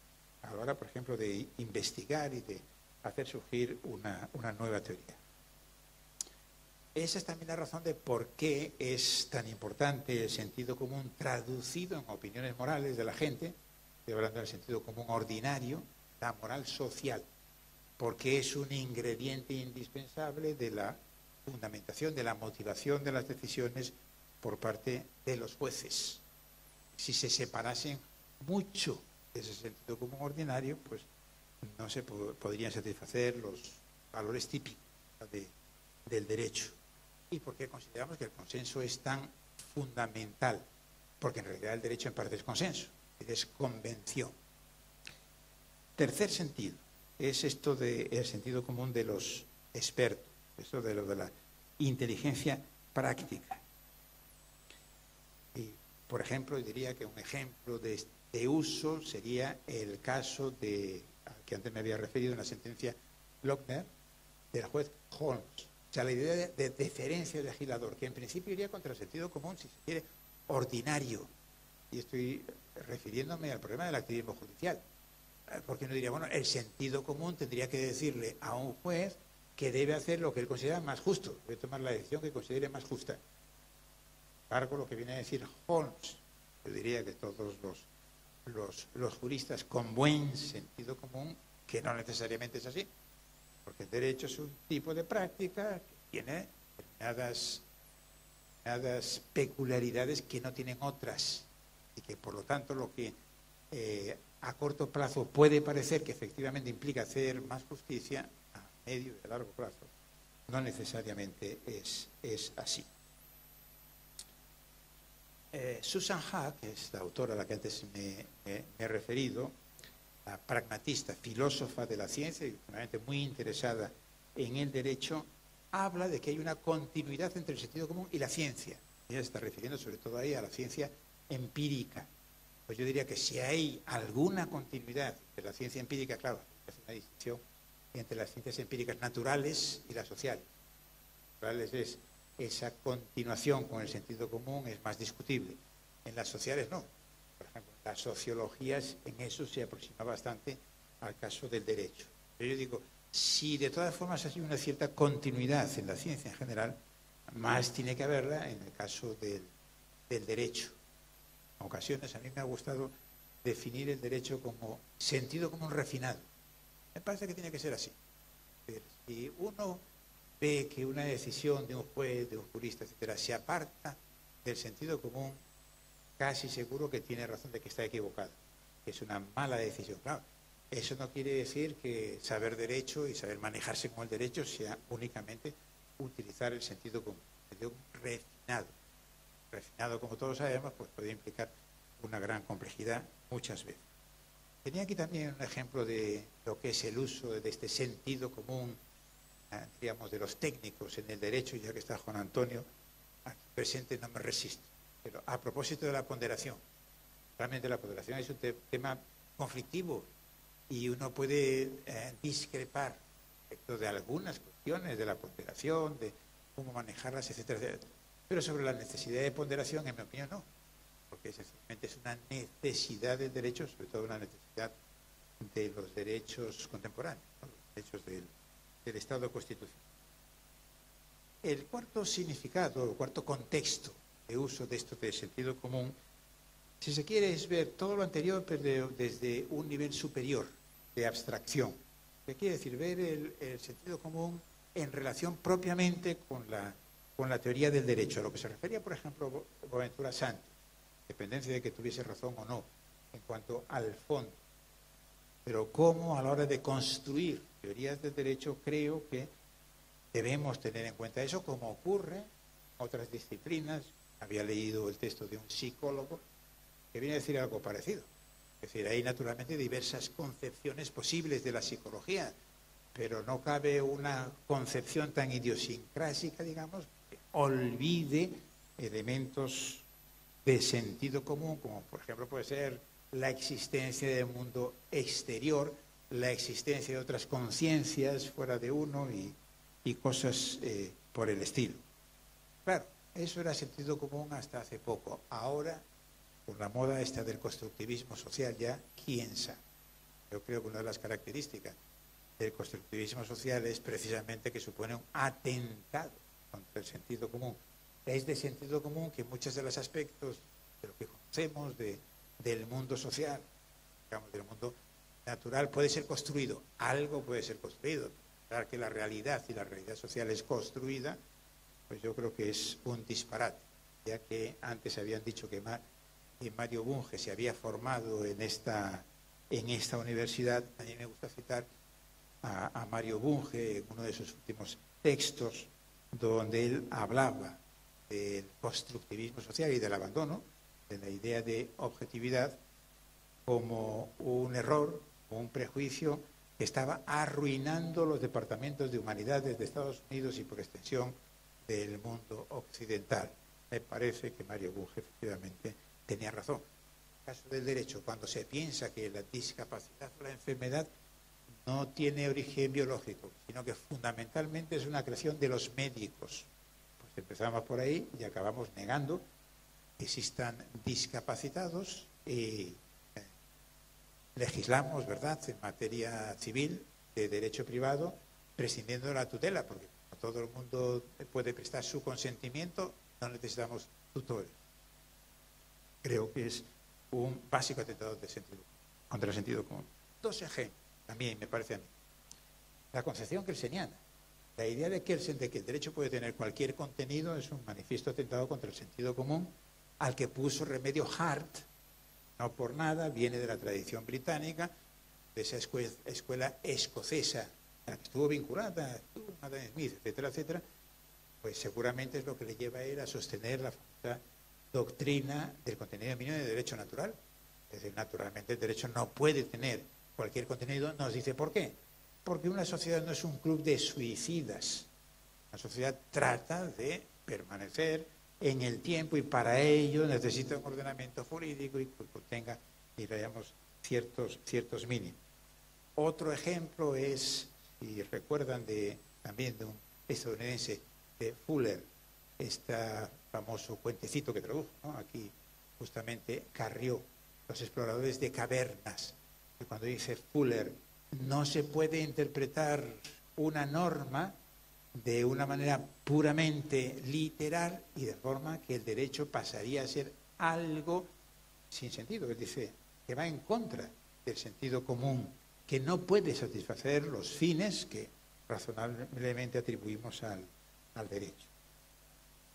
A la hora, por ejemplo, de investigar y de hacer surgir una nueva teoría. Esa es también la razón de por qué es tan importante el sentido común traducido en opiniones morales de la gente. Estoy hablando del sentido común ordinario, la moral social, porque es un ingrediente indispensable de la fundamentación, de la motivación de las decisiones por parte de los jueces. Si se separasen mucho de ese sentido común ordinario, pues no se podrían satisfacer los valores típicos del derecho. ¿Y por qué consideramos que el consenso es tan fundamental? Porque en realidad el derecho en parte es consenso, es convención. Tercer sentido es esto del sentido común de los expertos, esto de lo de la inteligencia práctica. Y, por ejemplo, diría que un ejemplo de uso sería el caso que antes me había referido en la sentencia Lochner, del juez Holmes. O sea, la idea de deferencia del legislador, que en principio iría contra el sentido común, si se quiere, ordinario. Y estoy refiriéndome al problema del activismo judicial. Porque uno diría, bueno, el sentido común tendría que decirle a un juez que debe hacer lo que él considera más justo, debe tomar la decisión que considere más justa. Sin embargo, lo que viene a decir Holmes, yo diría que todos los juristas con buen sentido común, que no necesariamente es así, porque el derecho es un tipo de práctica que tiene determinadas peculiaridades que no tienen otras, y que por lo tanto lo que a corto plazo puede parecer que efectivamente implica hacer más justicia, a medio y a largo plazo no necesariamente es así. Susan Haack, que es la autora a la que antes me he referido, la pragmatista, filósofa de la ciencia y realmente muy interesada en el derecho, habla de que hay una continuidad entre el sentido común y la ciencia. Ella se está refiriendo sobre todo ahí a la ciencia empírica. Pues yo diría que si hay alguna continuidad entre la ciencia empírica, claro, es una distinción entre las ciencias empíricas naturales y las sociales. Naturales es esa continuación con el sentido común, es más discutible. En las sociales no. Por ejemplo, las sociologías en eso se aproxima bastante al caso del derecho. Pero yo digo, si de todas formas hay una cierta continuidad en la ciencia en general, más tiene que haberla en el caso del derecho. En ocasiones a mí me ha gustado definir el derecho como sentido común refinado. Me parece que tiene que ser así. Si uno ve que una decisión de un juez, de un jurista, etcétera, se aparta del sentido común, casi seguro que tiene razón de que está equivocado, que es una mala decisión. Claro, eso no quiere decir que saber derecho y saber manejarse con el derecho sea únicamente utilizar el sentido común. El sentido refinado. Refinado, como todos sabemos, pues puede implicar una gran complejidad muchas veces. Tenía aquí también un ejemplo de lo que es el uso de este sentido común, digamos, de los técnicos en el derecho, ya que está Juan Antonio aquí presente, no me resisto. Pero a propósito de la ponderación, realmente la ponderación es un tema conflictivo y uno puede discrepar respecto de algunas cuestiones de la ponderación, de cómo manejarlas, etcétera, etcétera. Pero sobre la necesidad de ponderación, en mi opinión, no, porque sencillamente es una necesidad del derecho, sobre todo una necesidad de los derechos contemporáneos, ¿no? Los derechos del Estado constitucional. El cuarto significado, el cuarto contexto de uso de esto de sentido común, si se quiere, es ver todo lo anterior pero desde un nivel superior de abstracción. ¿Qué quiere decir? Ver el sentido común en relación propiamente con la teoría del derecho. A lo que se refería, por ejemplo, Boaventura Santos, dependencia de que tuviese razón o no en cuanto al fondo. Pero cómo a la hora de construir teorías del derecho creo que debemos tener en cuenta eso, como ocurre en otras disciplinas. Había leído el texto de un psicólogo que viene a decir algo parecido. Es decir, hay naturalmente diversas concepciones posibles de la psicología, pero no cabe una concepción tan idiosincrásica, digamos, que olvide elementos de sentido común, como por ejemplo puede ser la existencia del mundo exterior, la existencia de otras conciencias fuera de uno y cosas por el estilo. Claro, eso era sentido común hasta hace poco. Ahora, con la moda esta del constructivismo social, ya quién sabe. Yo creo que una de las características del constructivismo social es precisamente que supone un atentado contra el sentido común. Es de sentido común que muchos de los aspectos de lo que conocemos del mundo social, digamos, del mundo natural, puede ser construido. Algo puede ser construido. Claro que la realidad y la realidad social es construida, pues yo creo que es un disparate, ya que antes habían dicho que Mario Bunge se había formado en esta universidad. A mí me gusta citar a Mario Bunge en uno de sus últimos textos, donde él hablaba del constructivismo social y del abandono de la idea de objetividad como un error, como un prejuicio que estaba arruinando los departamentos de humanidades de Estados Unidos y por extensión del mundo occidental. Me parece que Mario Bunge efectivamente tenía razón. En el caso del derecho, cuando se piensa que la discapacidad o la enfermedad no tiene origen biológico, sino que fundamentalmente es una creación de los médicos, pues empezamos por ahí y acabamos negando que existan discapacitados y legislamos, ¿verdad?, en materia civil de derecho privado, prescindiendo de la tutela, porque no todo el mundo puede prestar su consentimiento, no necesitamos tutores. Creo que es un básico atentado contra el sentido común. Dos ejemplos, también me parece a mí. La concepción kelseniana. La idea de Kelsen de que el derecho puede tener cualquier contenido es un manifiesto atentado contra el sentido común al que puso remedio Hart. No por nada, viene de la tradición británica, de esa escuela escocesa a la que estuvo vinculada, Adam Smith, etcétera, etcétera, pues seguramente es lo que le lleva a él a sostener la famosa doctrina del contenido mínimo de derecho natural. Es decir, naturalmente el derecho no puede tener cualquier contenido, nos dice ¿por qué? Porque una sociedad no es un club de suicidas. La sociedad trata de permanecer en el tiempo y para ello necesita un ordenamiento jurídico y que contenga, diríamos, ciertos mínimos. Otro ejemplo es, si recuerdan también de un estadounidense, de Fuller, este famoso cuentecito que tradujo, ¿no? Aquí justamente Carrió, los exploradores de cavernas, que cuando dice Fuller, no se puede interpretar una norma de una manera puramente literal y de forma que el derecho pasaría a ser algo sin sentido, es decir, que va en contra del sentido común, que no puede satisfacer los fines que razonablemente atribuimos al derecho.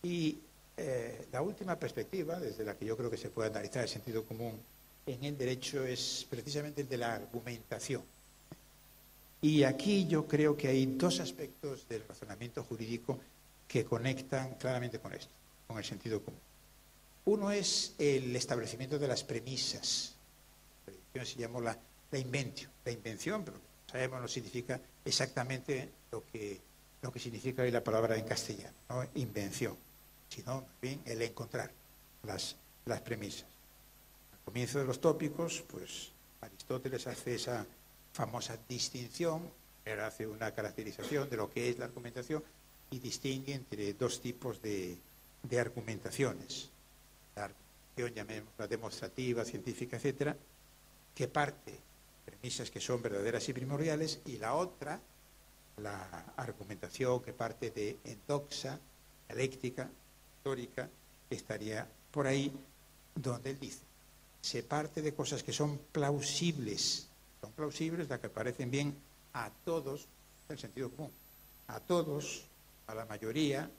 Y la última perspectiva, desde la que yo creo que se puede analizar el sentido común en el derecho, es precisamente el de la argumentación. Y aquí yo creo que hay dos aspectos del razonamiento jurídico que conectan claramente con esto, con el sentido común. Uno es el establecimiento de las premisas. Se llamó la inventio. La invención, pero sabemos no significa exactamente lo que significa hoy la palabra en castellano, no invención, sino bien el encontrar las premisas. Al comienzo de los tópicos, pues Aristóteles hace esa famosa distinción, él hace una caracterización de lo que es la argumentación y distingue entre dos tipos de argumentaciones. La argumentación, llamémosla demostrativa, científica, etcétera, que parte de premisas que son verdaderas y primordiales, y la otra, la argumentación que parte de endoxa, dialéctica, histórica, estaría por ahí donde él dice, se parte de cosas que son plausibles, las que parecen bien a todos, el sentido común, a todos, a la mayoría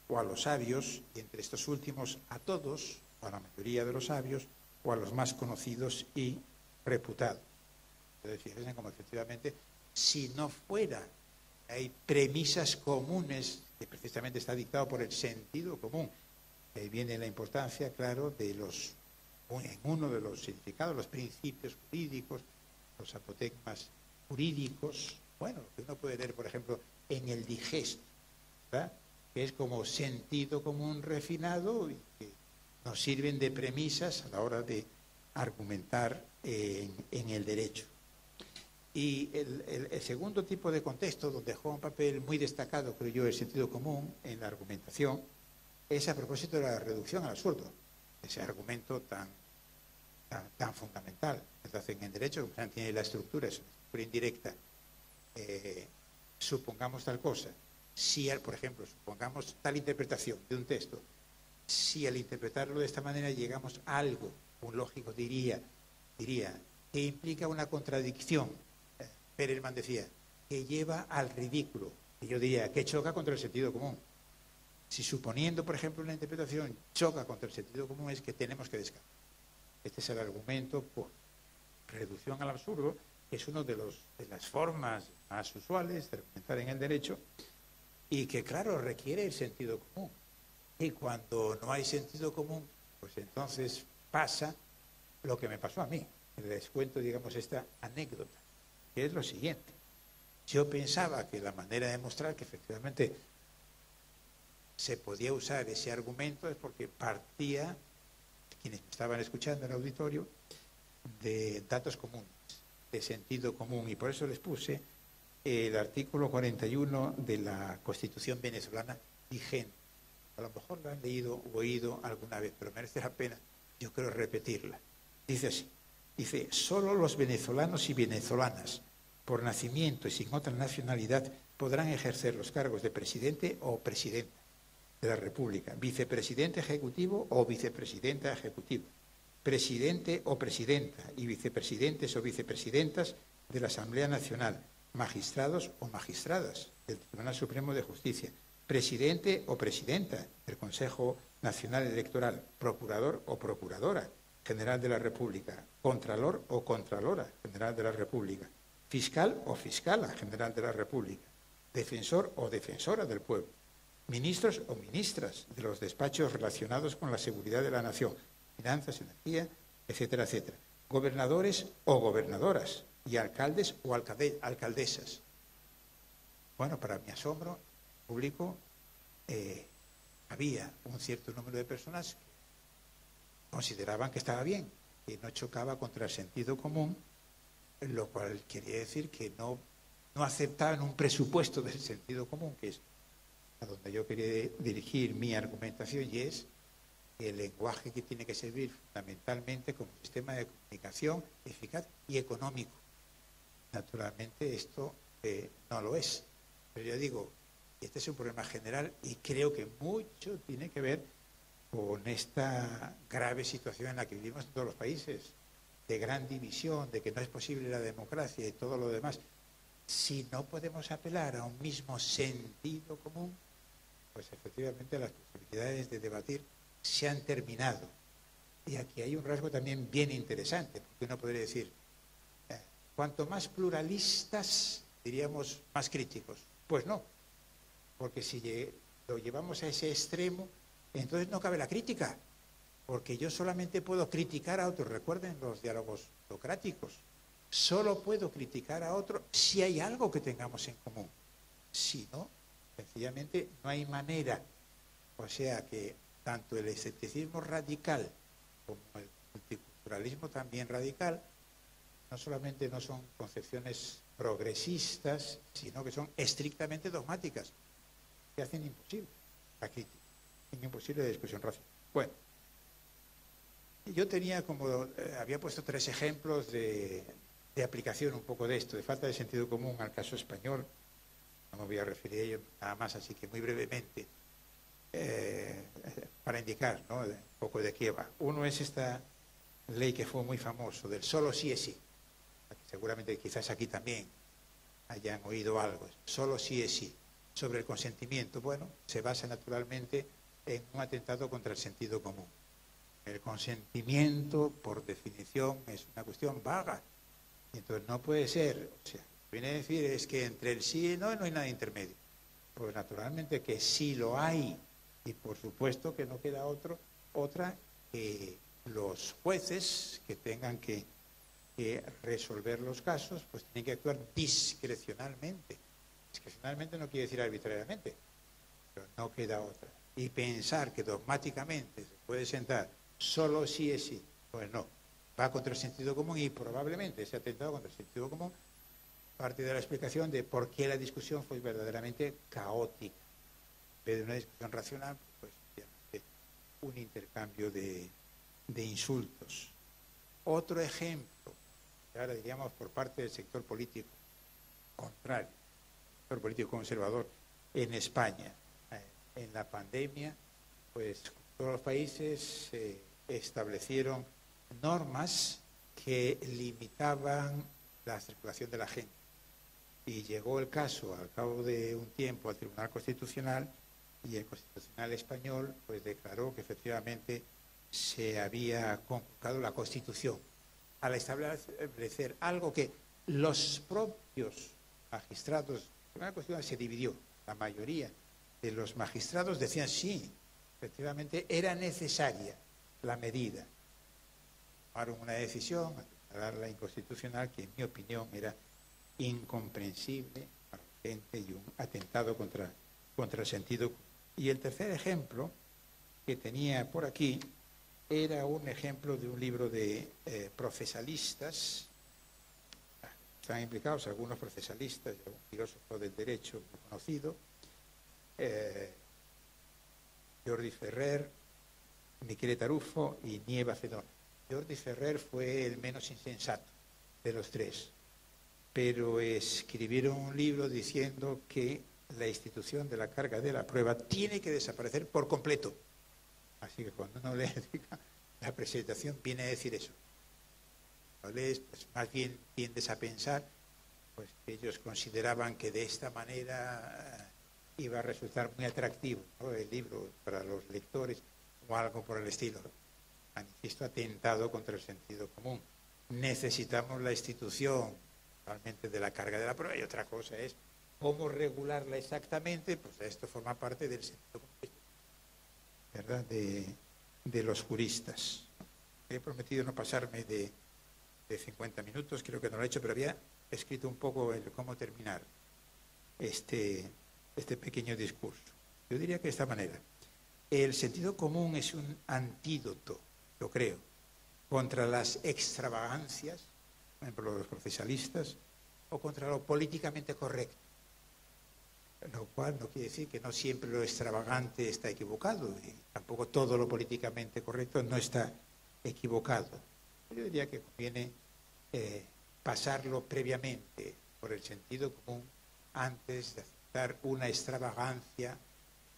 o a los sabios, y entre estos últimos a todos, o a la mayoría de los sabios, o a los más conocidos y reputados. Entonces, fíjense como efectivamente, si no fuera, hay premisas comunes, que precisamente está dictado por el sentido común, ahí viene la importancia, claro, en uno de los significados, los principios jurídicos, los apotegmas jurídicos, bueno, que uno puede leer, por ejemplo, en el digesto, ¿verdad?, que es como sentido común refinado y que nos sirven de premisas a la hora de argumentar en el derecho. Y el segundo tipo de contexto, donde juega un papel muy destacado, creo yo, el sentido común en la argumentación, es a propósito de la reducción al absurdo, ese argumento tan fundamental. Entonces, en el derecho, como tiene la estructura, es una estructura indirecta. Supongamos tal cosa. Si, por ejemplo, supongamos tal interpretación de un texto, si al interpretarlo de esta manera llegamos a algo, un lógico diría que implica una contradicción, Perelman decía, que lleva al ridículo, y yo diría que choca contra el sentido común. Si suponiendo, por ejemplo, una interpretación choca contra el sentido común, es que tenemos que descartar. Este es el argumento por reducción al absurdo, que es una de las formas más usuales de argumentar en el derecho y que, claro, requiere el sentido común. Y cuando no hay sentido común, pues entonces pasa lo que me pasó a mí. Les cuento, digamos, esta anécdota, que es lo siguiente. Yo pensaba que la manera de mostrar que efectivamente se podía usar ese argumento es porque partía, quienes me estaban escuchando en el auditorio, de datos comunes, de sentido común, y por eso les puse el artículo 41 de la Constitución venezolana vigente. A lo mejor lo han leído o oído alguna vez, pero merece la pena, yo creo, repetirla. Dice así, dice, solo los venezolanos y venezolanas, por nacimiento y sin otra nacionalidad, podrán ejercer los cargos de presidente o presidenta de la República, vicepresidente ejecutivo o vicepresidenta ejecutiva, presidente o presidenta y vicepresidentes o vicepresidentas de la Asamblea Nacional, magistrados o magistradas del Tribunal Supremo de Justicia, presidente o presidenta del Consejo Nacional Electoral, procurador o procuradora general de la República, contralor o contralora general de la República, fiscal o fiscala general de la República, defensor o defensora del pueblo, ministros o ministras de los despachos relacionados con la seguridad de la nación, finanzas, energía, etcétera, etcétera, gobernadores o gobernadoras, y alcaldes o alcaldesas. Bueno, para mi asombro público, había un cierto número de personas que consideraban que estaba bien, que no chocaba contra el sentido común, lo cual quería decir que no aceptaban un presupuesto del sentido común, que es a donde yo quería dirigir mi argumentación, y es el lenguaje que tiene que servir fundamentalmente como sistema de comunicación eficaz y económico. Naturalmente esto no lo es, pero yo digo, este es un problema general y creo que mucho tiene que ver con esta grave situación en la que vivimos en todos los países, de gran división, de que no es posible la democracia y todo lo demás. Si no podemos apelar a un mismo sentido común, pues efectivamente las posibilidades de debatir se han terminado. Y aquí hay un rasgo también bien interesante, porque uno podría decir, cuanto más pluralistas, diríamos más críticos. Pues no, porque si lo llevamos a ese extremo, entonces no cabe la crítica, porque yo solamente puedo criticar a otros. Recuerden los diálogos socráticos. Solo puedo criticar a otro si hay algo que tengamos en común. Si no, sencillamente no hay manera. O sea que tanto el escepticismo radical como el multiculturalismo también radical, no solamente no son concepciones progresistas, sino que son estrictamente dogmáticas, que hacen imposible la crítica, imposible la discusión racional. Bueno, yo tenía había puesto 3 ejemplos de aplicación un poco de esto, de falta de sentido común al caso español. No me voy a referir a ello nada más, así que muy brevemente, para indicar, ¿no?, un poco de qué va. Uno es esta ley que fue muy famoso, del solo sí es sí. Seguramente quizás aquí también hayan oído algo. Solo sí es sí. Sobre el consentimiento, bueno, se basa naturalmente en un atentado contra el sentido común. El consentimiento, por definición, es una cuestión vaga. Entonces no puede ser, o sea, viene a decir es que entre el sí y no hay nada intermedio. Pues naturalmente que sí lo hay, y por supuesto que no queda otra que los jueces que tengan que resolver los casos, pues tienen que actuar discrecionalmente. Discrecionalmente no quiere decir arbitrariamente, pero no queda otra. Y pensar que dogmáticamente se puede sentar solo sí es sí, pues no, va contra el sentido común, y probablemente ese atentado contra el sentido común parte de la explicación de por qué la discusión fue verdaderamente caótica. En vez de una discusión racional, pues un intercambio de insultos. Otro ejemplo, ahora diríamos por parte del sector político contrario, sector político conservador en España. En la pandemia, pues todos los países establecieron normas que limitaban la circulación de la gente. Y llegó el caso, al cabo de un tiempo, al Tribunal Constitucional, y el Constitucional español pues declaró que efectivamente se había conculcado la Constitución al establecer algo que los propios magistrados, la Constitución se dividió, la mayoría de los magistrados decían sí, efectivamente era necesaria la medida. Tomaron una decisión, declararla inconstitucional, que en mi opinión era incomprensible, urgente y un atentado contra el sentido común. Y el tercer ejemplo que tenía por aquí era un ejemplo de un libro de procesalistas. Están implicados algunos procesalistas, un filósofo del derecho muy conocido, Jordi Ferrer, Michele Tarufo y Nieva Fedona. Jordi Ferrer fue el menos insensato de los 3, pero escribieron un libro diciendo que la institución de la carga de la prueba tiene que desaparecer por completo. Así que cuando uno lee la presentación viene a decir eso. Lo lees, pues más bien tiendes a pensar pues que ellos consideraban que de esta manera iba a resultar muy atractivo, ¿no?, el libro para los lectores o algo por el estilo. Manifiesto atentado contra el sentido común. Necesitamos la institución realmente de la carga de la prueba, y otra cosa es cómo regularla exactamente. Pues esto forma parte del sentido común, ¿verdad?, de los juristas. He prometido no pasarme de de 50 minutos, creo que no lo he hecho, pero había escrito un poco el cómo terminar este pequeño discurso. Yo diría que de esta manera: el sentido común es un antídoto, yo creo, contra las extravagancias, por ejemplo, los procesalistas, o contra lo políticamente correcto. Lo cual no quiere decir que no siempre lo extravagante está equivocado, y tampoco todo lo políticamente correcto no está equivocado. Yo diría que conviene pasarlo previamente por el sentido común antes de aceptar una extravagancia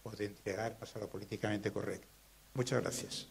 o de entregarnos a lo políticamente correcto. Muchas gracias.